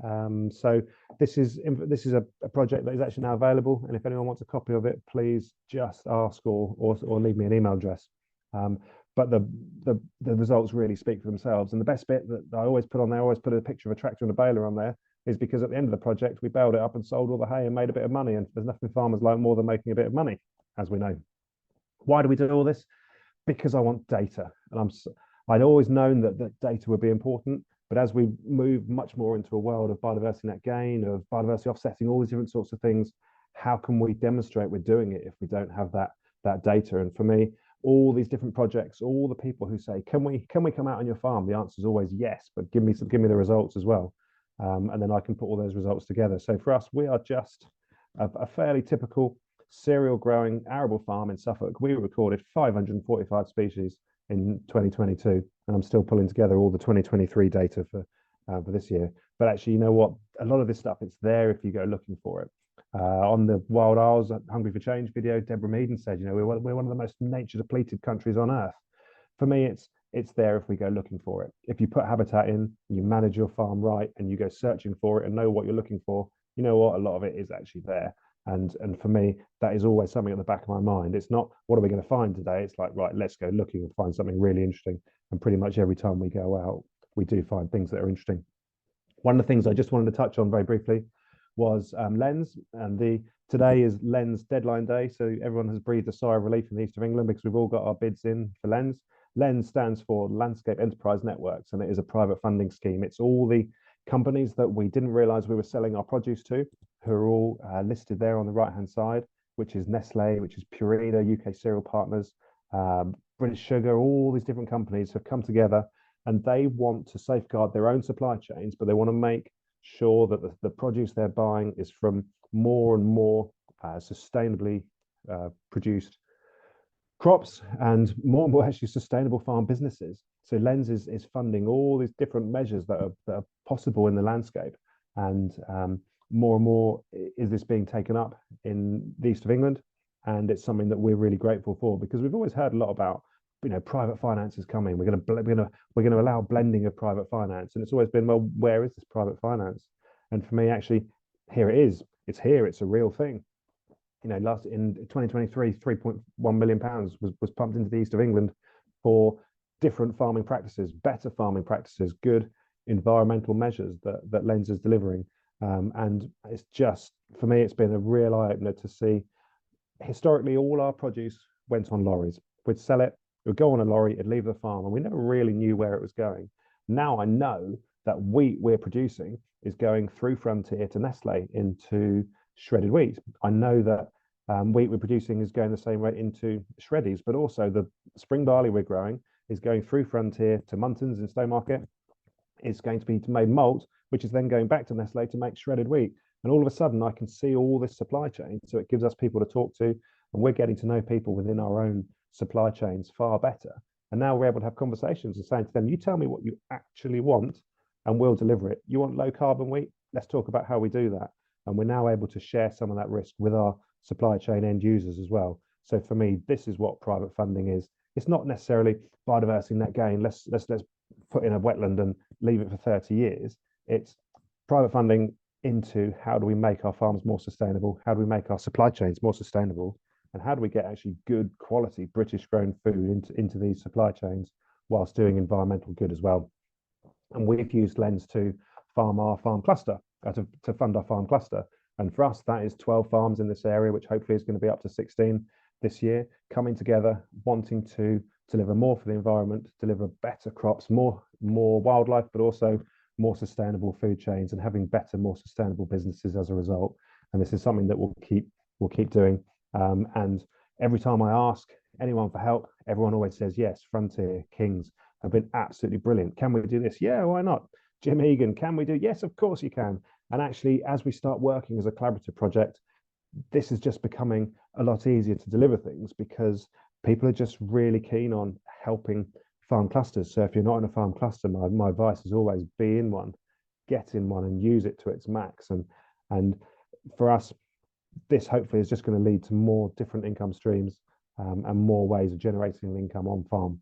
So this is a project that is actually now available, and if anyone wants a copy of it, please just ask or leave me an email address. But the results really speak for themselves. And the best bit that I always put on there, I always put a picture of a tractor and a baler on there, is because at the end of the project, we baled it up and sold all the hay and made a bit of money. And there's nothing farmers like more than making a bit of money, as we know. Why do we do all this? Because I want data. And I'd always known that data would be important. But as we move much more into a world of biodiversity net gain, of biodiversity offsetting, all these different sorts of things, how can we demonstrate we're doing it if we don't have that data? And for me, all these different projects, all the people who say, can we come out on your farm? The answer is always yes, but give me the results as well. And then I can put all those results together. So for us, we are just a fairly typical cereal growing arable farm in Suffolk. We recorded 545 species in 2022, and I'm still pulling together all the 2023 data for this year. But actually, you know what? A lot of this stuff, it's there if you go looking for it. On the Wild Isles Hungry for Change video, Deborah Meaden said, you know, we're one of the most nature depleted countries on earth. For me, it's there if we go looking for it. If you put habitat in, you manage your farm right, and you go searching for it and know what you're looking for, you know what? A lot of it is actually there. And for me, that is always something at the back of my mind. It's not, what are we going to find today? It's like, right, let's go looking and find something really interesting. And pretty much every time we go out, we do find things that are interesting. One of the things I just wanted to touch on very briefly was LENS. And today is LENS deadline day. So everyone has breathed a sigh of relief in the east of England because we've all got our bids in for LENS. LENS stands for Landscape Enterprise Networks, and it is a private funding scheme. It's all the companies that we didn't realize we were selling our produce to, who are all listed there on the right-hand side, which is Nestle, which is Purina, UK Cereal Partners, British Sugar. All these different companies have come together, and they want to safeguard their own supply chains, but they want to make sure that the produce they're buying is from more and more sustainably produced crops and more actually sustainable farm businesses. So LENS is funding all these different measures that are possible in the landscape, and more and more is this being taken up in the east of England, and it's something that we're really grateful for, because we've always heard a lot about, you know, private finance is coming. We're going to allow blending of private finance, and it's always been, well, where is this private finance? And for me, actually, here it is. It's here. It's a real thing. You know, in 2023, £3.1 million was pumped into the east of England for different farming practices, better farming practices, good environmental measures that LENS is delivering. And it's just, for me, it's been a real eye-opener to see. Historically, all our produce went on lorries. We'd sell it, it would go on a lorry, it'd leave the farm, and we never really knew where it was going. Now I know that wheat we're producing is going through Frontier to Nestle into shredded wheat. I know that wheat we're producing is going the same way into shreddies, but also the spring barley we're growing is going through Frontier to Muntons in Stowmarket. It's going to be made malt, which is then going back to Nestle to make shredded wheat. And all of a sudden, I can see all this supply chain. So it gives us people to talk to, and we're getting to know people within our own supply chains far better. And now we're able to have conversations and saying to them, you tell me what you actually want, and we'll deliver it. You want low carbon wheat? Let's talk about how we do that. And we're now able to share some of that risk with our supply chain end users as well. So for me, this is what private funding is. It's not necessarily biodiversity net gain. Let's put in a wetland and leave it for 30 years. It's private funding into how do we make our farms more sustainable? How do we make our supply chains more sustainable? And how do we get actually good quality British grown food into these supply chains whilst doing environmental good as well? And we've used Lens to farm our farm cluster, to fund our farm cluster. And for us, that is 12 farms in this area, which hopefully is going to be up to 16 this year, coming together, wanting to deliver more for the environment, deliver better crops, more wildlife, but also more sustainable food chains, and having better, more sustainable businesses as a result. And this is something that we'll keep doing. And every time I ask anyone for help, everyone always says yes. Frontier, Kings have been absolutely brilliant. Can we do this? Yeah, why not? Jim Egan, can we do? Yes, of course you can. And actually, as we start working as a collaborative project, this is just becoming a lot easier to deliver things because people are just really keen on helping farm clusters. So if you're not in a farm cluster, my advice is always be in one, get in one and use it to its max. And for us, this hopefully is just going to lead to more different income streams and more ways of generating income on farm.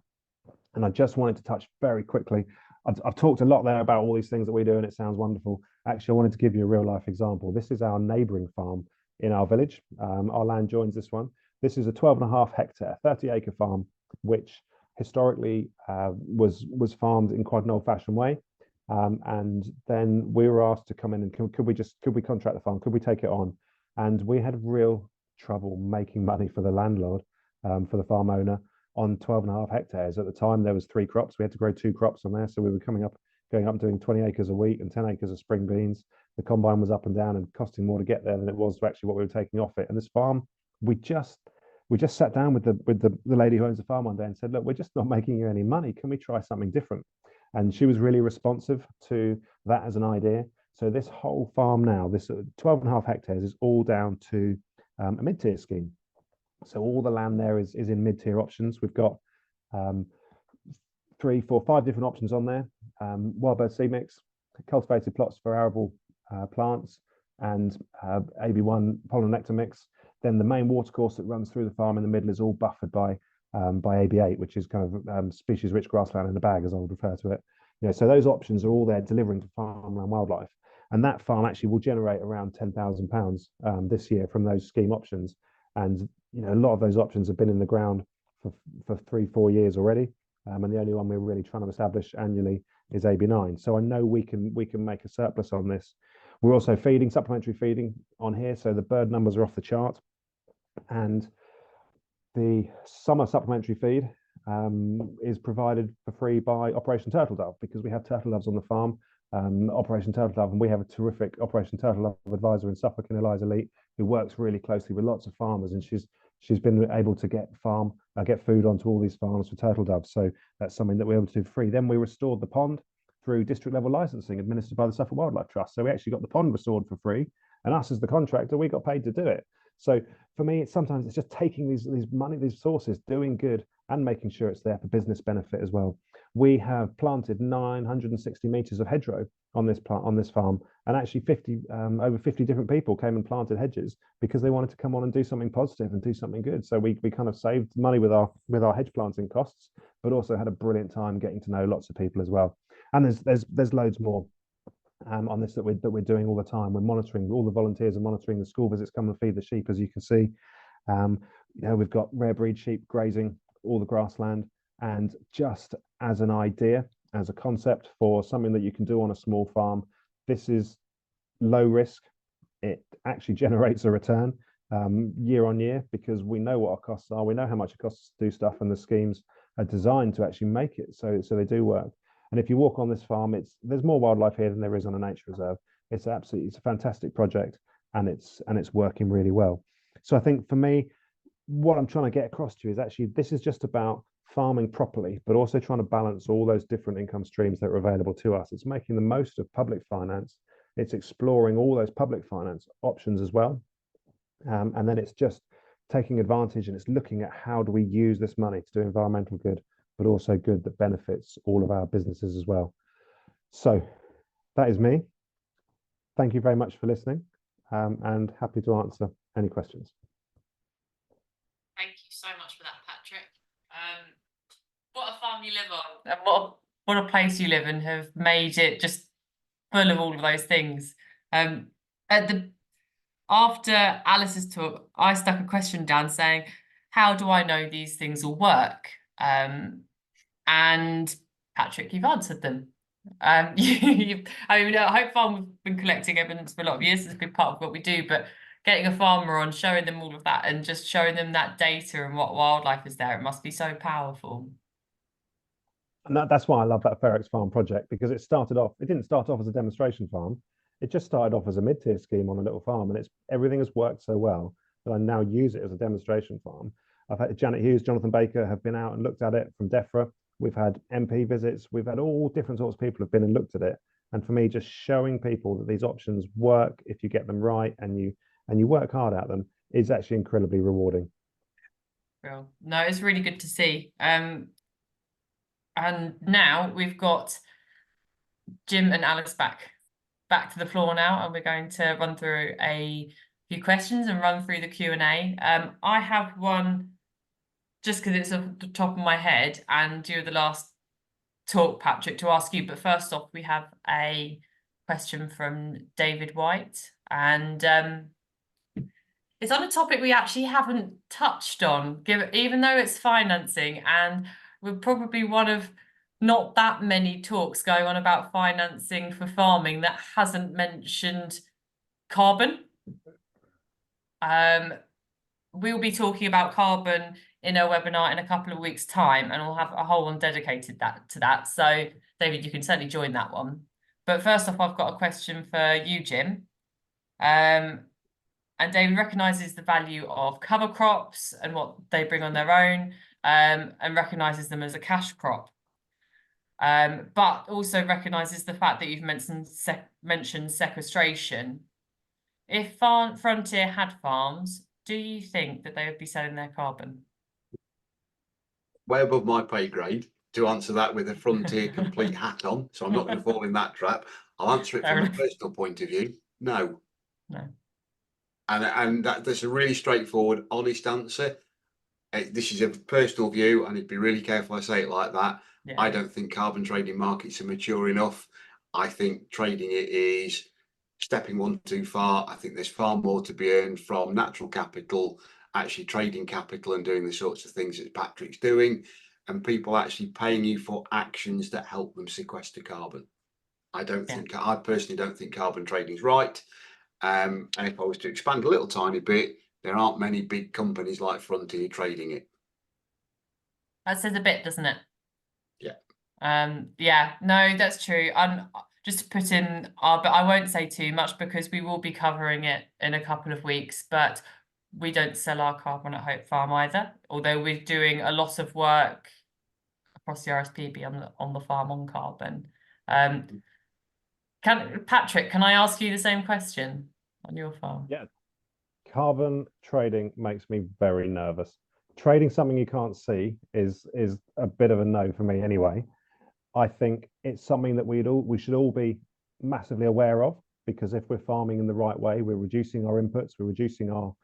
And I just wanted to touch very quickly. I've talked a lot there about all these things that we do, and it sounds wonderful. Actually, I wanted to give you a real life example. This is our neighbouring farm in our village. Our land joins this one. This is a 12.5 hectare, 30-acre farm, which historically was farmed in quite an old-fashioned way. And then we were asked to come in and could we contract the farm? Could we take it on? And we had real trouble making money for the landlord, for the farm owner, on 12.5 hectares. At the time, there was 3 crops. We had to grow 2 crops on there. So we were going up doing 20 acres of wheat and 10 acres of spring beans. The combine was up and down and costing more to get there than it was to actually what we were taking off it. And this farm, we just sat down with the lady who owns the farm one day and said, look, we're just not making you any money. Can we try something different? And she was really responsive to that as an idea. So this whole farm now, this 12.5 hectares, is all down to a mid-tier scheme. So all the land there is in mid-tier options. We've got 3, 4, 5 different options on there. Wild bird seed mix, cultivated plots for arable plants, and AB1 pollen nectar mix. Then the main watercourse that runs through the farm in the middle is all buffered by AB8, which is kind of species-rich grassland in a bag, as I would refer to it. So those options are all there delivering to farmland wildlife. And that farm actually will generate around £10,000 this year from those scheme options. And a lot of those options have been in the ground for 3-4 years already. And the only one we're really trying to establish annually is AB9. So I know we can make a surplus on this. We're also supplementary feeding on here. So the bird numbers are off the chart. And the summer supplementary feed is provided for free by Operation Turtle Dove, because we have turtle doves on the farm. Operation Turtle Dove, and we have a terrific Operation Turtle Dove advisor in Suffolk, and Eliza Leet, who works really closely with lots of farmers, and she's been able to get food onto all these farms for turtle doves. So that's something that we're able to do free. Then we restored the pond through district level licensing administered by the Suffolk Wildlife Trust. So we actually got the pond restored for free, and us as the contractor, we got paid to do it. So for me, sometimes it's just taking these sources, doing good, and making sure it's there for business benefit as well. We have planted 960 meters of hedgerow on this farm, and actually over 50 different people came and planted hedges because they wanted to come on and do something positive and do something good. So we kind of saved money with our hedge planting costs, but also had a brilliant time getting to know lots of people as well. And there's loads more on this that we're doing all the time. We're monitoring, all the volunteers are monitoring the school visits, come and feed the sheep, as you can see. We've got rare breed sheep grazing all the grassland. And just as an idea, as a concept for something that you can do on a small farm, this is low risk. It actually generates a return year on year, because we know what our costs are. We know how much it costs to do stuff, and the schemes are designed to actually make it so they do work. And if you walk on this farm, there's more wildlife here than there is on a nature reserve. It's a fantastic project, and it's working really well. So I think for me, what I'm trying to get across to you is actually this is just about farming properly, but also trying to balance all those different income streams that are available to us. It's making the most of public finance. It's exploring all those public finance options as well. And then it's just taking advantage, and it's looking at how do we use this money to do environmental good, but also good that benefits all of our businesses as well. So that is me. Thank you very much for listening, and happy to answer any questions. Thank farm you live on and what a place you live in have made it just full of all of those things. After Alice's talk, I stuck a question down saying, how do I know these things will work? And Patrick, you've answered them. I mean, at Hope Farm, we've been collecting evidence for a lot of years. It's a big part of what we do, but getting a farmer on, showing them all of that and just showing them that data and what wildlife is there, it must be so powerful. And that's why I love that Ferex Farm project, because it didn't start off as a demonstration farm. It just started off as a mid-tier scheme on a little farm, and everything has worked so well that I now use it as a demonstration farm. I've had Janet Hughes, Jonathan Baker have been out and looked at it from DEFRA. We've had MP visits. We've had all different sorts of people have been and looked at it. And for me, just showing people that these options work if you get them right and you work hard at them is actually incredibly rewarding. Well, no, it's really good to see. And now we've got Jim and Alice back to the floor now, and we're going to run through a few questions and run through the Q&A. I have one just because it's off the top of my head, and you're the last talk, Patrick, to ask you. But first off, we have a question from David White, and it's on a topic we actually haven't touched on, even though it's financing, and we're probably one of not that many talks going on about financing for farming that hasn't mentioned carbon. We'll be talking about carbon in a webinar in a couple of weeks' time, and we'll have a whole one dedicated to that. So, David, you can certainly join that one. But first off, I've got a question for you, Jim. And David recognises the value of cover crops and what they bring on their own, and recognises them as a cash crop. But also recognises the fact that you've mentioned sequestration. If Frontier had farms, do you think that they would be selling their carbon? Way above my pay grade to answer that with a Frontier complete hat on, so I'm not going to fall in that trap. I'll answer it from a personal point of view. No. No. And that's a really straightforward, honest answer. This is a personal view, and it'd be really careful I say it like that. Yeah. I don't think carbon trading markets are mature enough. I think trading it is stepping one too far. I think there's far more to be earned from natural capital, actually trading capital and doing the sorts of things that Patrick's doing, and people actually paying you for actions that help them sequester carbon. I personally don't think carbon trading is right. And if I was to expand a little tiny bit, there aren't many big companies like Frontier trading it. That says a bit, doesn't it? Yeah. Yeah, no, that's true. Just to put in but I won't say too much because we will be covering it in a couple of weeks, but we don't sell our carbon at Hope Farm either, although we're doing a lot of work across the RSPB on the farm on carbon. Patrick, can I ask you the same question on your farm? Yeah. Carbon trading makes me very nervous. Trading something you can't see is a bit of a no for me anyway. I think it's something that we should all be massively aware of, because if we're farming in the right way, we're reducing our inputs, we're reducing our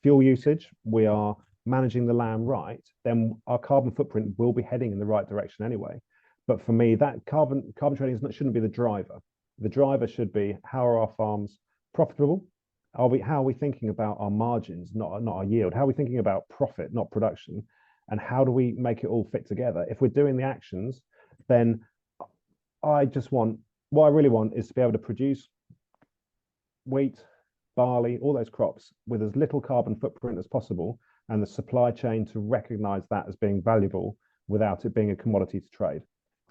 fuel usage, we are managing the land right, then our carbon footprint will be heading in the right direction anyway. But for me, that carbon trading shouldn't be the driver. The driver should be, how are our farms profitable? How are we thinking about our margins, not our yield? How are we thinking about profit, not production? And how do we make it all fit together? If we're doing the actions, then what I really want is to be able to produce wheat, barley, all those crops with as little carbon footprint as possible, and the supply chain to recognize that as being valuable without it being a commodity to trade.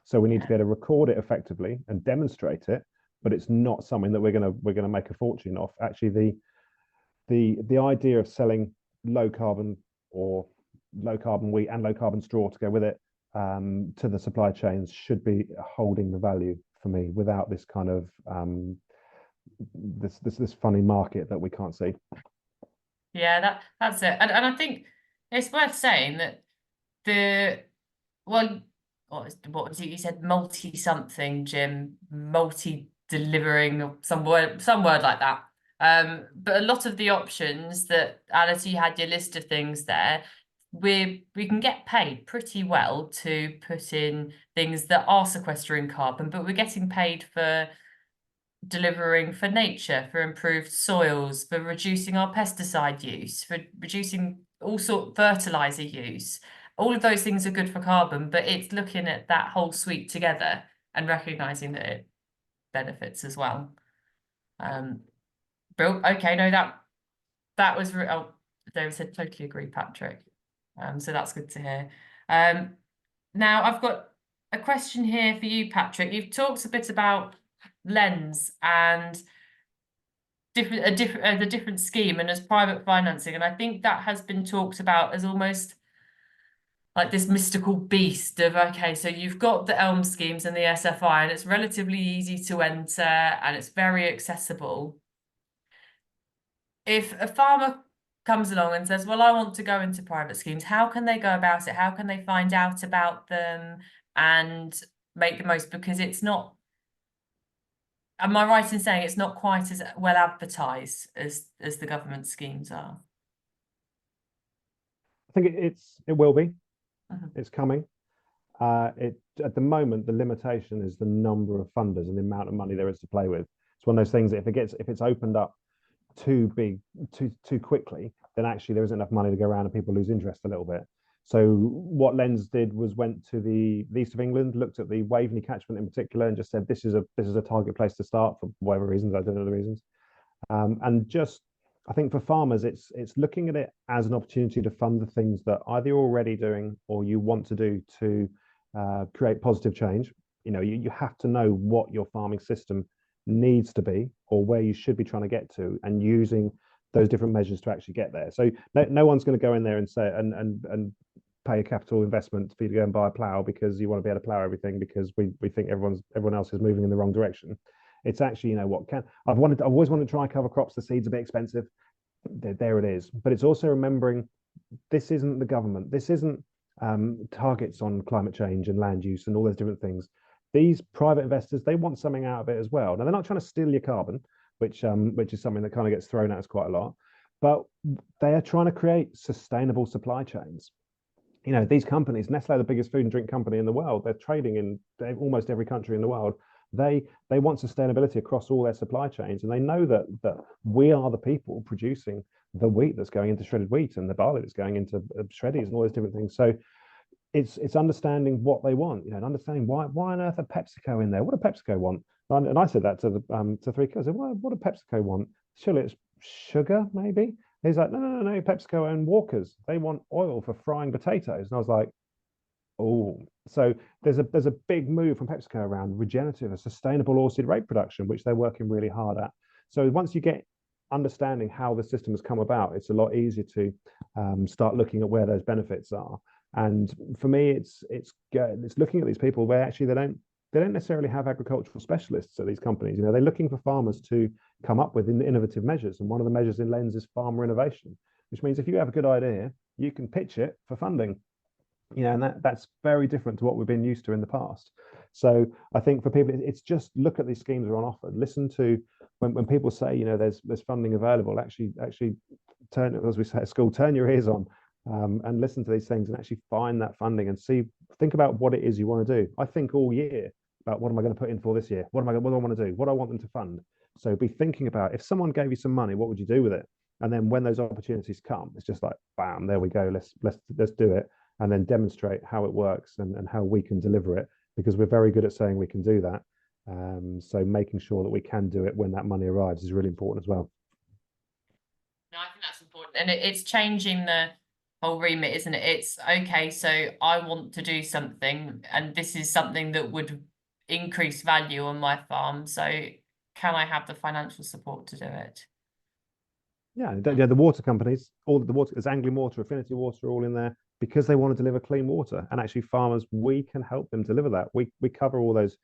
So we need to be able to record it effectively and demonstrate it, but it's not something that we're gonna make a fortune off. Actually, the idea of selling low carbon wheat and low carbon straw to go with it to the supply chains should be holding the value for me, without this kind of this funny market that we can't see. Yeah, that's it. And I think it's worth saying that what was it you said, multi-something, Jim, multi-delivering, some word like that. But a lot of the options that Alice, you had your list of things there, we can get paid pretty well to put in things that are sequestering carbon, but we're getting paid for delivering for nature, for improved soils, for reducing our pesticide use, for reducing all sort of fertilizer use. All of those things are good for carbon, but it's looking at that whole suite together and recognizing that it benefits as well. Bill, okay, no, that was oh, David said totally agree, Patrick. So that's good to hear. Now I've got a question here for you, Patrick. You've talked a bit about lens and the different scheme and as private financing, and I think that has been talked about as almost like this mystical beast of, okay, so you've got the ELMS schemes and the SFI, and it's relatively easy to enter and it's very accessible. If a farmer comes along and says, well, I want to go into private schemes, how can they go about it? How can they find out about them and make the most? Because it's not, am I right in saying it's not quite as well advertised as the government schemes are? I think it will be. Mhm. It's coming. At the moment, the limitation is the number of funders and the amount of money there is to play with. It's one of those things that if it's opened up too big too quickly, then actually there isn't enough money to go around and people lose interest a little bit. So what Lens did was went to the east of England, looked at the Waveney catchment in particular, and just said this is a target place to start for whatever reasons. I don't know the reasons. And just I think for farmers, it's looking at it as an opportunity to fund the things that either you're already doing or you want to do to create positive change. You know, you have to know what your farming system needs to be or where you should be trying to get to, and using those different measures to actually get there. So no one's going to go in there and say and pay a capital investment for you to go and buy a plow because you want to be able to plow everything because we think everyone else is moving in the wrong direction. It's actually, you know, what can I've always wanted to try cover crops. The seed's a bit expensive. There it is. But it's also remembering this isn't the government. This isn't targets on climate change and land use and all those different things. These private investors, they want something out of it as well. Now, they're not trying to steal your carbon, which is something that kind of gets thrown at us quite a lot, but they are trying to create sustainable supply chains. You know, these companies, Nestle, the biggest food and drink company in the world, they're trading in almost every country in the world. They want sustainability across all their supply chains, and they know that we are the people producing the wheat that's going into shredded wheat and the barley that's going into shreddies and all those different things. So it's understanding what they want, you know, and understanding why on earth are PepsiCo in there? What do PepsiCo want? And I said that to the to three kids. What do PepsiCo want? Surely it's sugar, maybe. He's like, no. PepsiCo own Walkers. They want oil for frying potatoes. And I was like, oh. So there's a big move from PepsiCo around regenerative, a sustainable oilseed rape production, which they're working really hard at. So once you get understanding how the system has come about, it's a lot easier to start looking at where those benefits are. And for me, it's looking at these people where actually they don't necessarily have agricultural specialists at these companies. You know, they're looking for farmers to come up with innovative measures. And one of the measures in Lens is farmer innovation, which means if you have a good idea, you can pitch it for funding. You know, and that's very different to what we've been used to in the past. So I think for people, it's just look at these schemes that are on offer. Listen to when people say, you know, there's funding available. Actually turn, as we say at school, turn your ears on. And listen to these things and actually find that funding and think about what it is you want to do. I think all year about what am I going to put in for this year? What do I want to do? What do I want them to fund? So be thinking about, if someone gave you some money, what would you do with it? And then when those opportunities come, it's just like, bam, there we go. Let's do it, and then demonstrate how it works and how we can deliver it, because we're very good at saying we can do that. So making sure that we can do it when that money arrives is really important as well. No, I think that's important, and it's changing the whole remit, isn't it? It's okay, so I want to do something, and this is something that would increase value on my farm. So can I have the financial support to do it? Yeah, the water companies, all the water, there's Anglian Water, Affinity Water, all in there because they want to deliver clean water. And actually, farmers, we can help them deliver that. We cover all those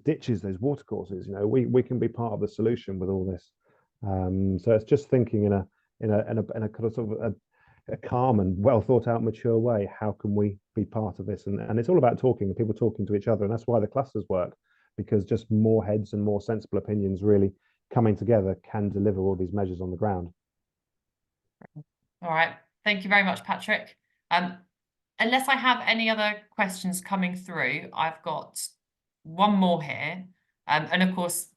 ditches, those water courses. You know, we can be part of the solution with all this. So it's just thinking in a kind of sort of a calm and well thought out, mature way. How can we be part of this? And it's all about talking, people talking to each other, and that's why the clusters work, because just more heads and more sensible opinions really coming together can deliver all these measures on the ground. All right, thank you very much, Patrick. Unless I have any other questions coming through, I've got one more here. And of course,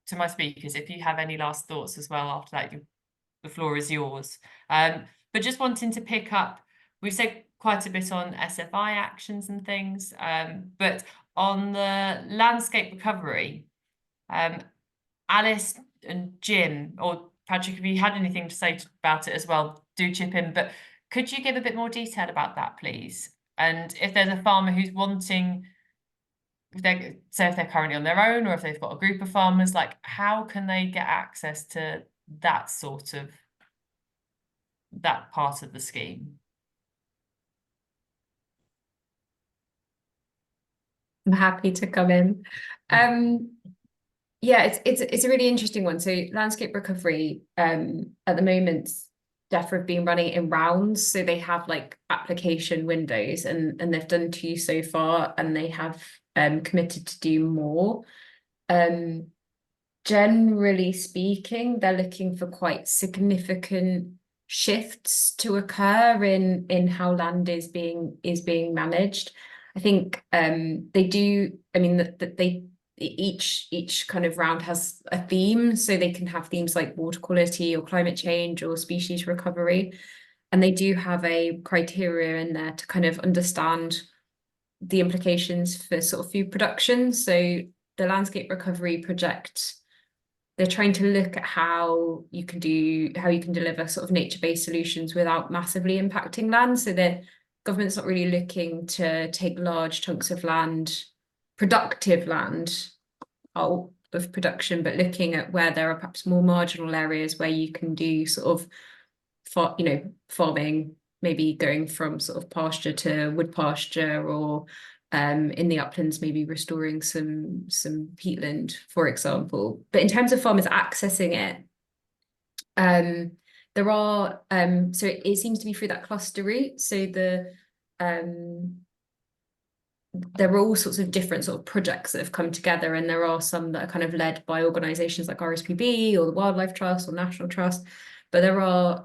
to my speakers, if you have any last thoughts as well after that, the floor is yours. But just wanting to pick up, we've said quite a bit on SFI actions and things, but on the landscape recovery, Alice and Jim, or Patrick, if you had anything to say about it as well, do chip in. But could you give a bit more detail about that, please? And if there's a farmer who's wanting, if they're currently on their own, or if they've got a group of farmers, like how can they get access to that sort of, that part of the scheme? I'm happy to come in. Yeah, it's a really interesting one. So landscape recovery, at the moment, DEFRA have been running in rounds. So they have like application windows, and they've done 2 so far, and they have committed to do more. Generally speaking, they're looking for quite significant shifts to occur in how land is being managed. I think they do, I mean, that they each kind of round has a theme, so they can have themes like water quality or climate change or species recovery, and they do have a criteria in there to kind of understand the implications for sort of food production. So the landscape recovery project, they're trying to look at how you can deliver sort of nature-based solutions without massively impacting land. So the government's not really looking to take large chunks of land, productive land, out of production, but looking at where there are perhaps more marginal areas where you can do sort of, farming, maybe going from sort of pasture to wood pasture, or in the uplands, maybe restoring some peatland, for example. But in terms of farmers accessing it, there are so it seems to be through that cluster route. So there are all sorts of different sort of projects that have come together, and there are some that are kind of led by organisations like RSPB or the Wildlife Trust or National Trust, but there are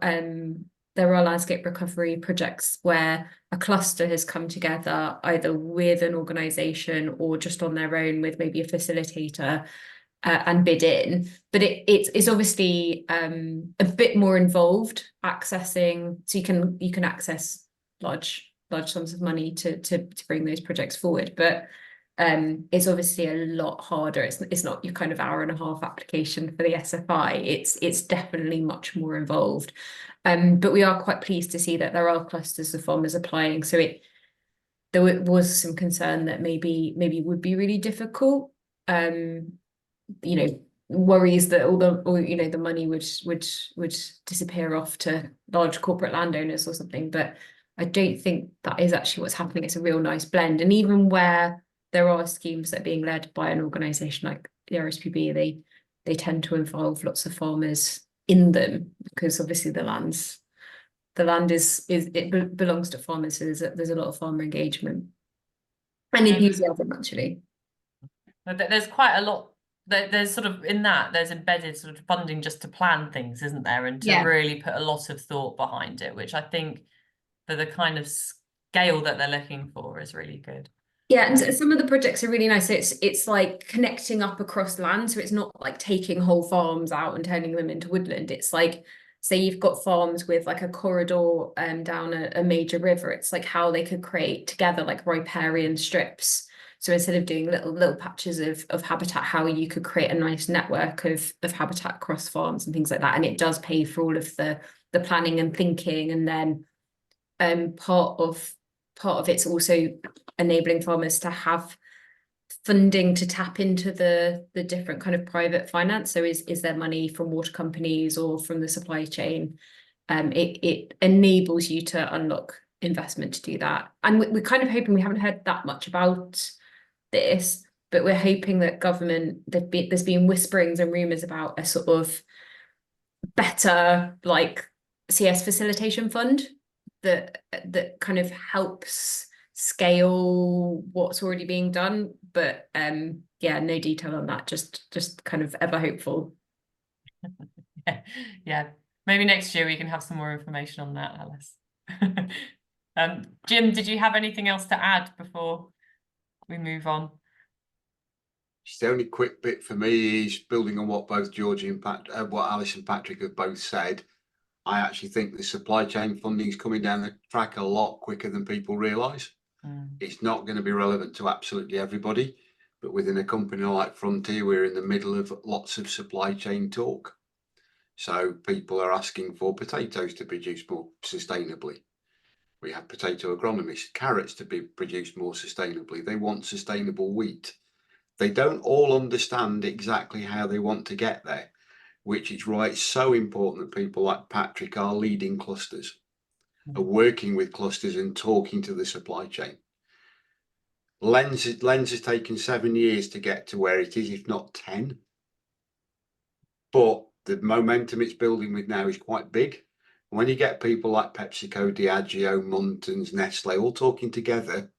landscape recovery projects where a cluster has come together either with an organisation or just on their own with maybe a facilitator, and bid in. But it's obviously a bit more involved accessing, so you can access large sums of money to bring those projects forward, but it's obviously a lot harder. It's not your kind of hour-and-a-half application for the SFI. It's definitely much more involved. But we are quite pleased to see that there are clusters of farmers applying. So there was some concern that maybe it would be really difficult. Worries that the money would disappear off to large corporate landowners or something. But I don't think that is actually what's happening. It's a real nice blend. And even where there are schemes that are being led by an organisation like the RSPB, they tend to involve lots of farmers in them, because obviously the land belongs to farmers, so there's a lot of farmer engagement and enthusiasm actually. There's quite a lot. There's sort of in that there's embedded sort of funding just to plan things, isn't there, and to really put a lot of thought behind it, which I think for the kind of scale that they're looking for is really good. Yeah, and some of the projects are really nice. So it's like connecting up across land. So it's not like taking whole farms out and turning them into woodland. It's like, say you've got farms with like a corridor down a major river. It's like how they could create together like riparian strips. So instead of doing little patches of habitat, how you could create a nice network of habitat across farms and things like that. And it does pay for all of the planning and thinking. And then part of it's also enabling farmers to have funding to tap into the different kind of private finance. So is there money from water companies or from the supply chain? It enables you to unlock investment to do that. And we're kind of hoping, we haven't heard that much about this, but we're hoping that government, there's been whisperings and rumours about a sort of better like CS facilitation fund that kind of helps scale what's already being done, but yeah, no detail on that, just kind of ever hopeful. Yeah, maybe next year we can have some more information on that, Alice. Jim, did you have anything else to add before we move on? Just the only quick bit for me is building on what both Georgie and what Alice and Patrick have both said. I actually think the supply chain funding is coming down the track a lot quicker than people realise. It's not going to be relevant to absolutely everybody, but within a company like Frontier, we're in the middle of lots of supply chain talk. So people are asking for potatoes to produce more sustainably. We have potato agronomists, carrots to be produced more sustainably. They want sustainable wheat. They don't all understand exactly how they want to get there, which is why it's so important that people like Patrick are leading clusters, are working with clusters and talking to the supply chain. Lens has taken 7 years to get to where it is, if not 10. But the momentum it's building with now is quite big. When you get people like PepsiCo, Diageo, Muntons, Nestle all talking together,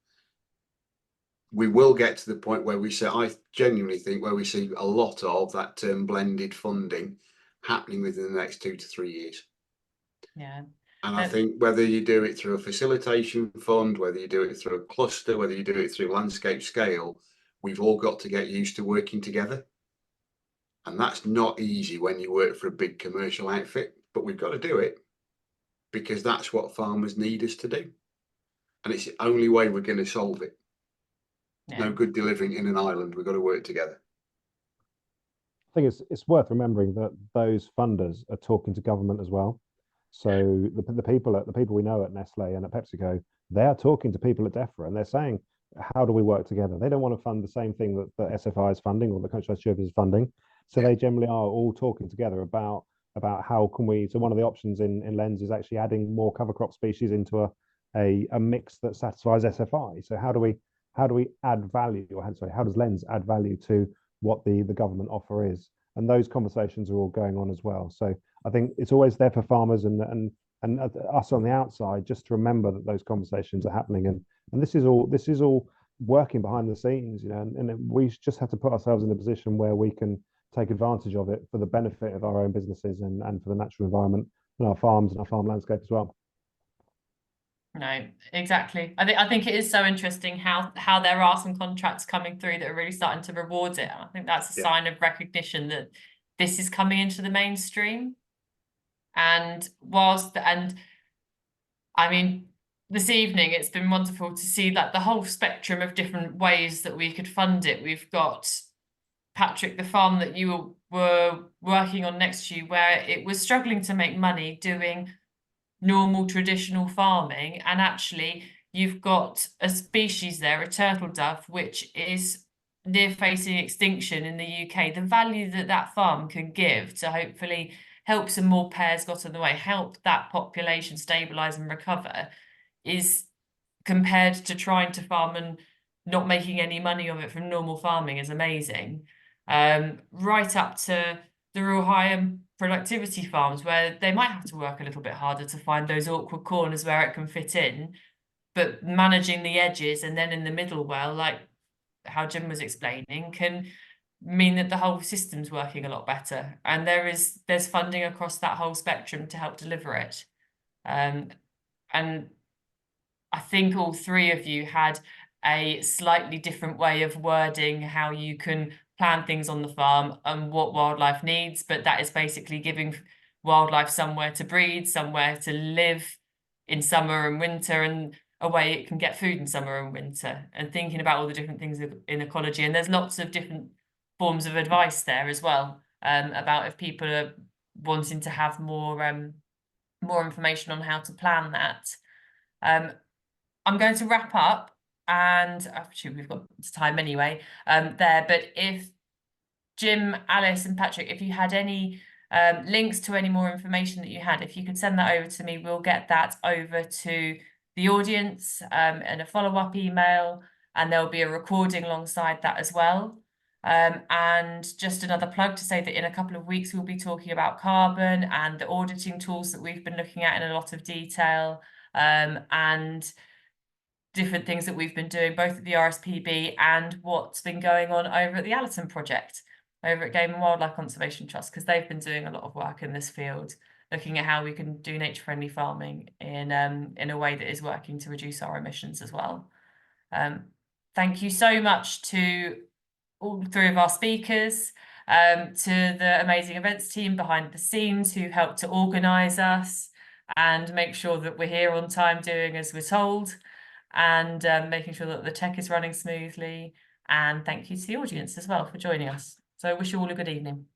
we will get to the point where I genuinely think where we see a lot of that blended funding happening within the next 2 to 3 years. Yeah. And I think whether you do it through a facilitation fund, whether you do it through a cluster, whether you do it through landscape scale, we've all got to get used to working together. And that's not easy when you work for a big commercial outfit, but we've got to do it because that's what farmers need us to do. And it's the only way we're going to solve it. Yeah. No good delivering in an island. We've got to work together. I think it's worth remembering that those funders are talking to government as well. So the people we know at Nestle and at PepsiCo, they are talking to people at DEFRA and they're saying, how do we work together? They don't want to fund the same thing that SFI is funding or the Countryside Service is funding. So they generally are all talking together about how can we. So one of the options in Lens is actually adding more cover crop species into a mix that satisfies SFI. So how do we add value, or sorry, how does Lens add value to what the government offer is? And those conversations are all going on as well. So I think it's always there for farmers and us on the outside just to remember that those conversations are happening, and this is all working behind the scenes, and we just have to put ourselves in a position where we can take advantage of it for the benefit of our own businesses and for the natural environment and our farms and our farm landscape as well. No, exactly. I think it is so interesting how there are some contracts coming through that are really starting to reward it. I think that's a sign of recognition that this is coming into the mainstream. And I mean, this evening it's been wonderful to see that the whole spectrum of different ways that we could fund it. We've got Patrick, the farm that you were working on next to you, where it was struggling to make money doing normal traditional farming, and actually you've got a species there, a turtle dove, which is near facing extinction in the UK. The value that farm can give to hopefully help some more pairs got on the way, help that population stabilize and recover, is compared to trying to farm and not making any money of it from normal farming, is amazing. Right up to the real high productivity farms where they might have to work a little bit harder to find those awkward corners where it can fit in, but managing the edges and then in the middle well, like how Jim was explaining, can mean that the whole system's working a lot better, and there's funding across that whole spectrum to help deliver it. And I think all three of you had a slightly different way of wording how you can plan things on the farm and what wildlife needs, but that is basically giving wildlife somewhere to breed, somewhere to live in summer and winter, and a way it can get food in summer and winter, and thinking about all the different things in ecology. And there's lots of different forms of advice there as well, about if people are wanting to have more information on how to plan that. I'm going to wrap up, and actually we've got time anyway there, but if Jim, Alice and Patrick, if you had any links to any more information that you had, if you could send that over to me, we'll get that over to the audience in a follow-up email, and there'll be a recording alongside that as well. And just another plug to say that in a couple of weeks, we'll be talking about carbon and the auditing tools that we've been looking at in a lot of detail, and different things that we've been doing both at the RSPB and what's been going on over at the Allerton project over at Game and Wildlife Conservation Trust, because they've been doing a lot of work in this field looking at how we can do nature-friendly farming in a way that is working to reduce our emissions as well. Thank you so much to all three of our speakers, to the amazing events team behind the scenes who helped to organise us and make sure that we're here on time doing as we're told, and making sure that the tech is running smoothly. And thank you to the audience as well for joining us. So I wish you all a good evening.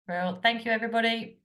Well, thank you, everybody.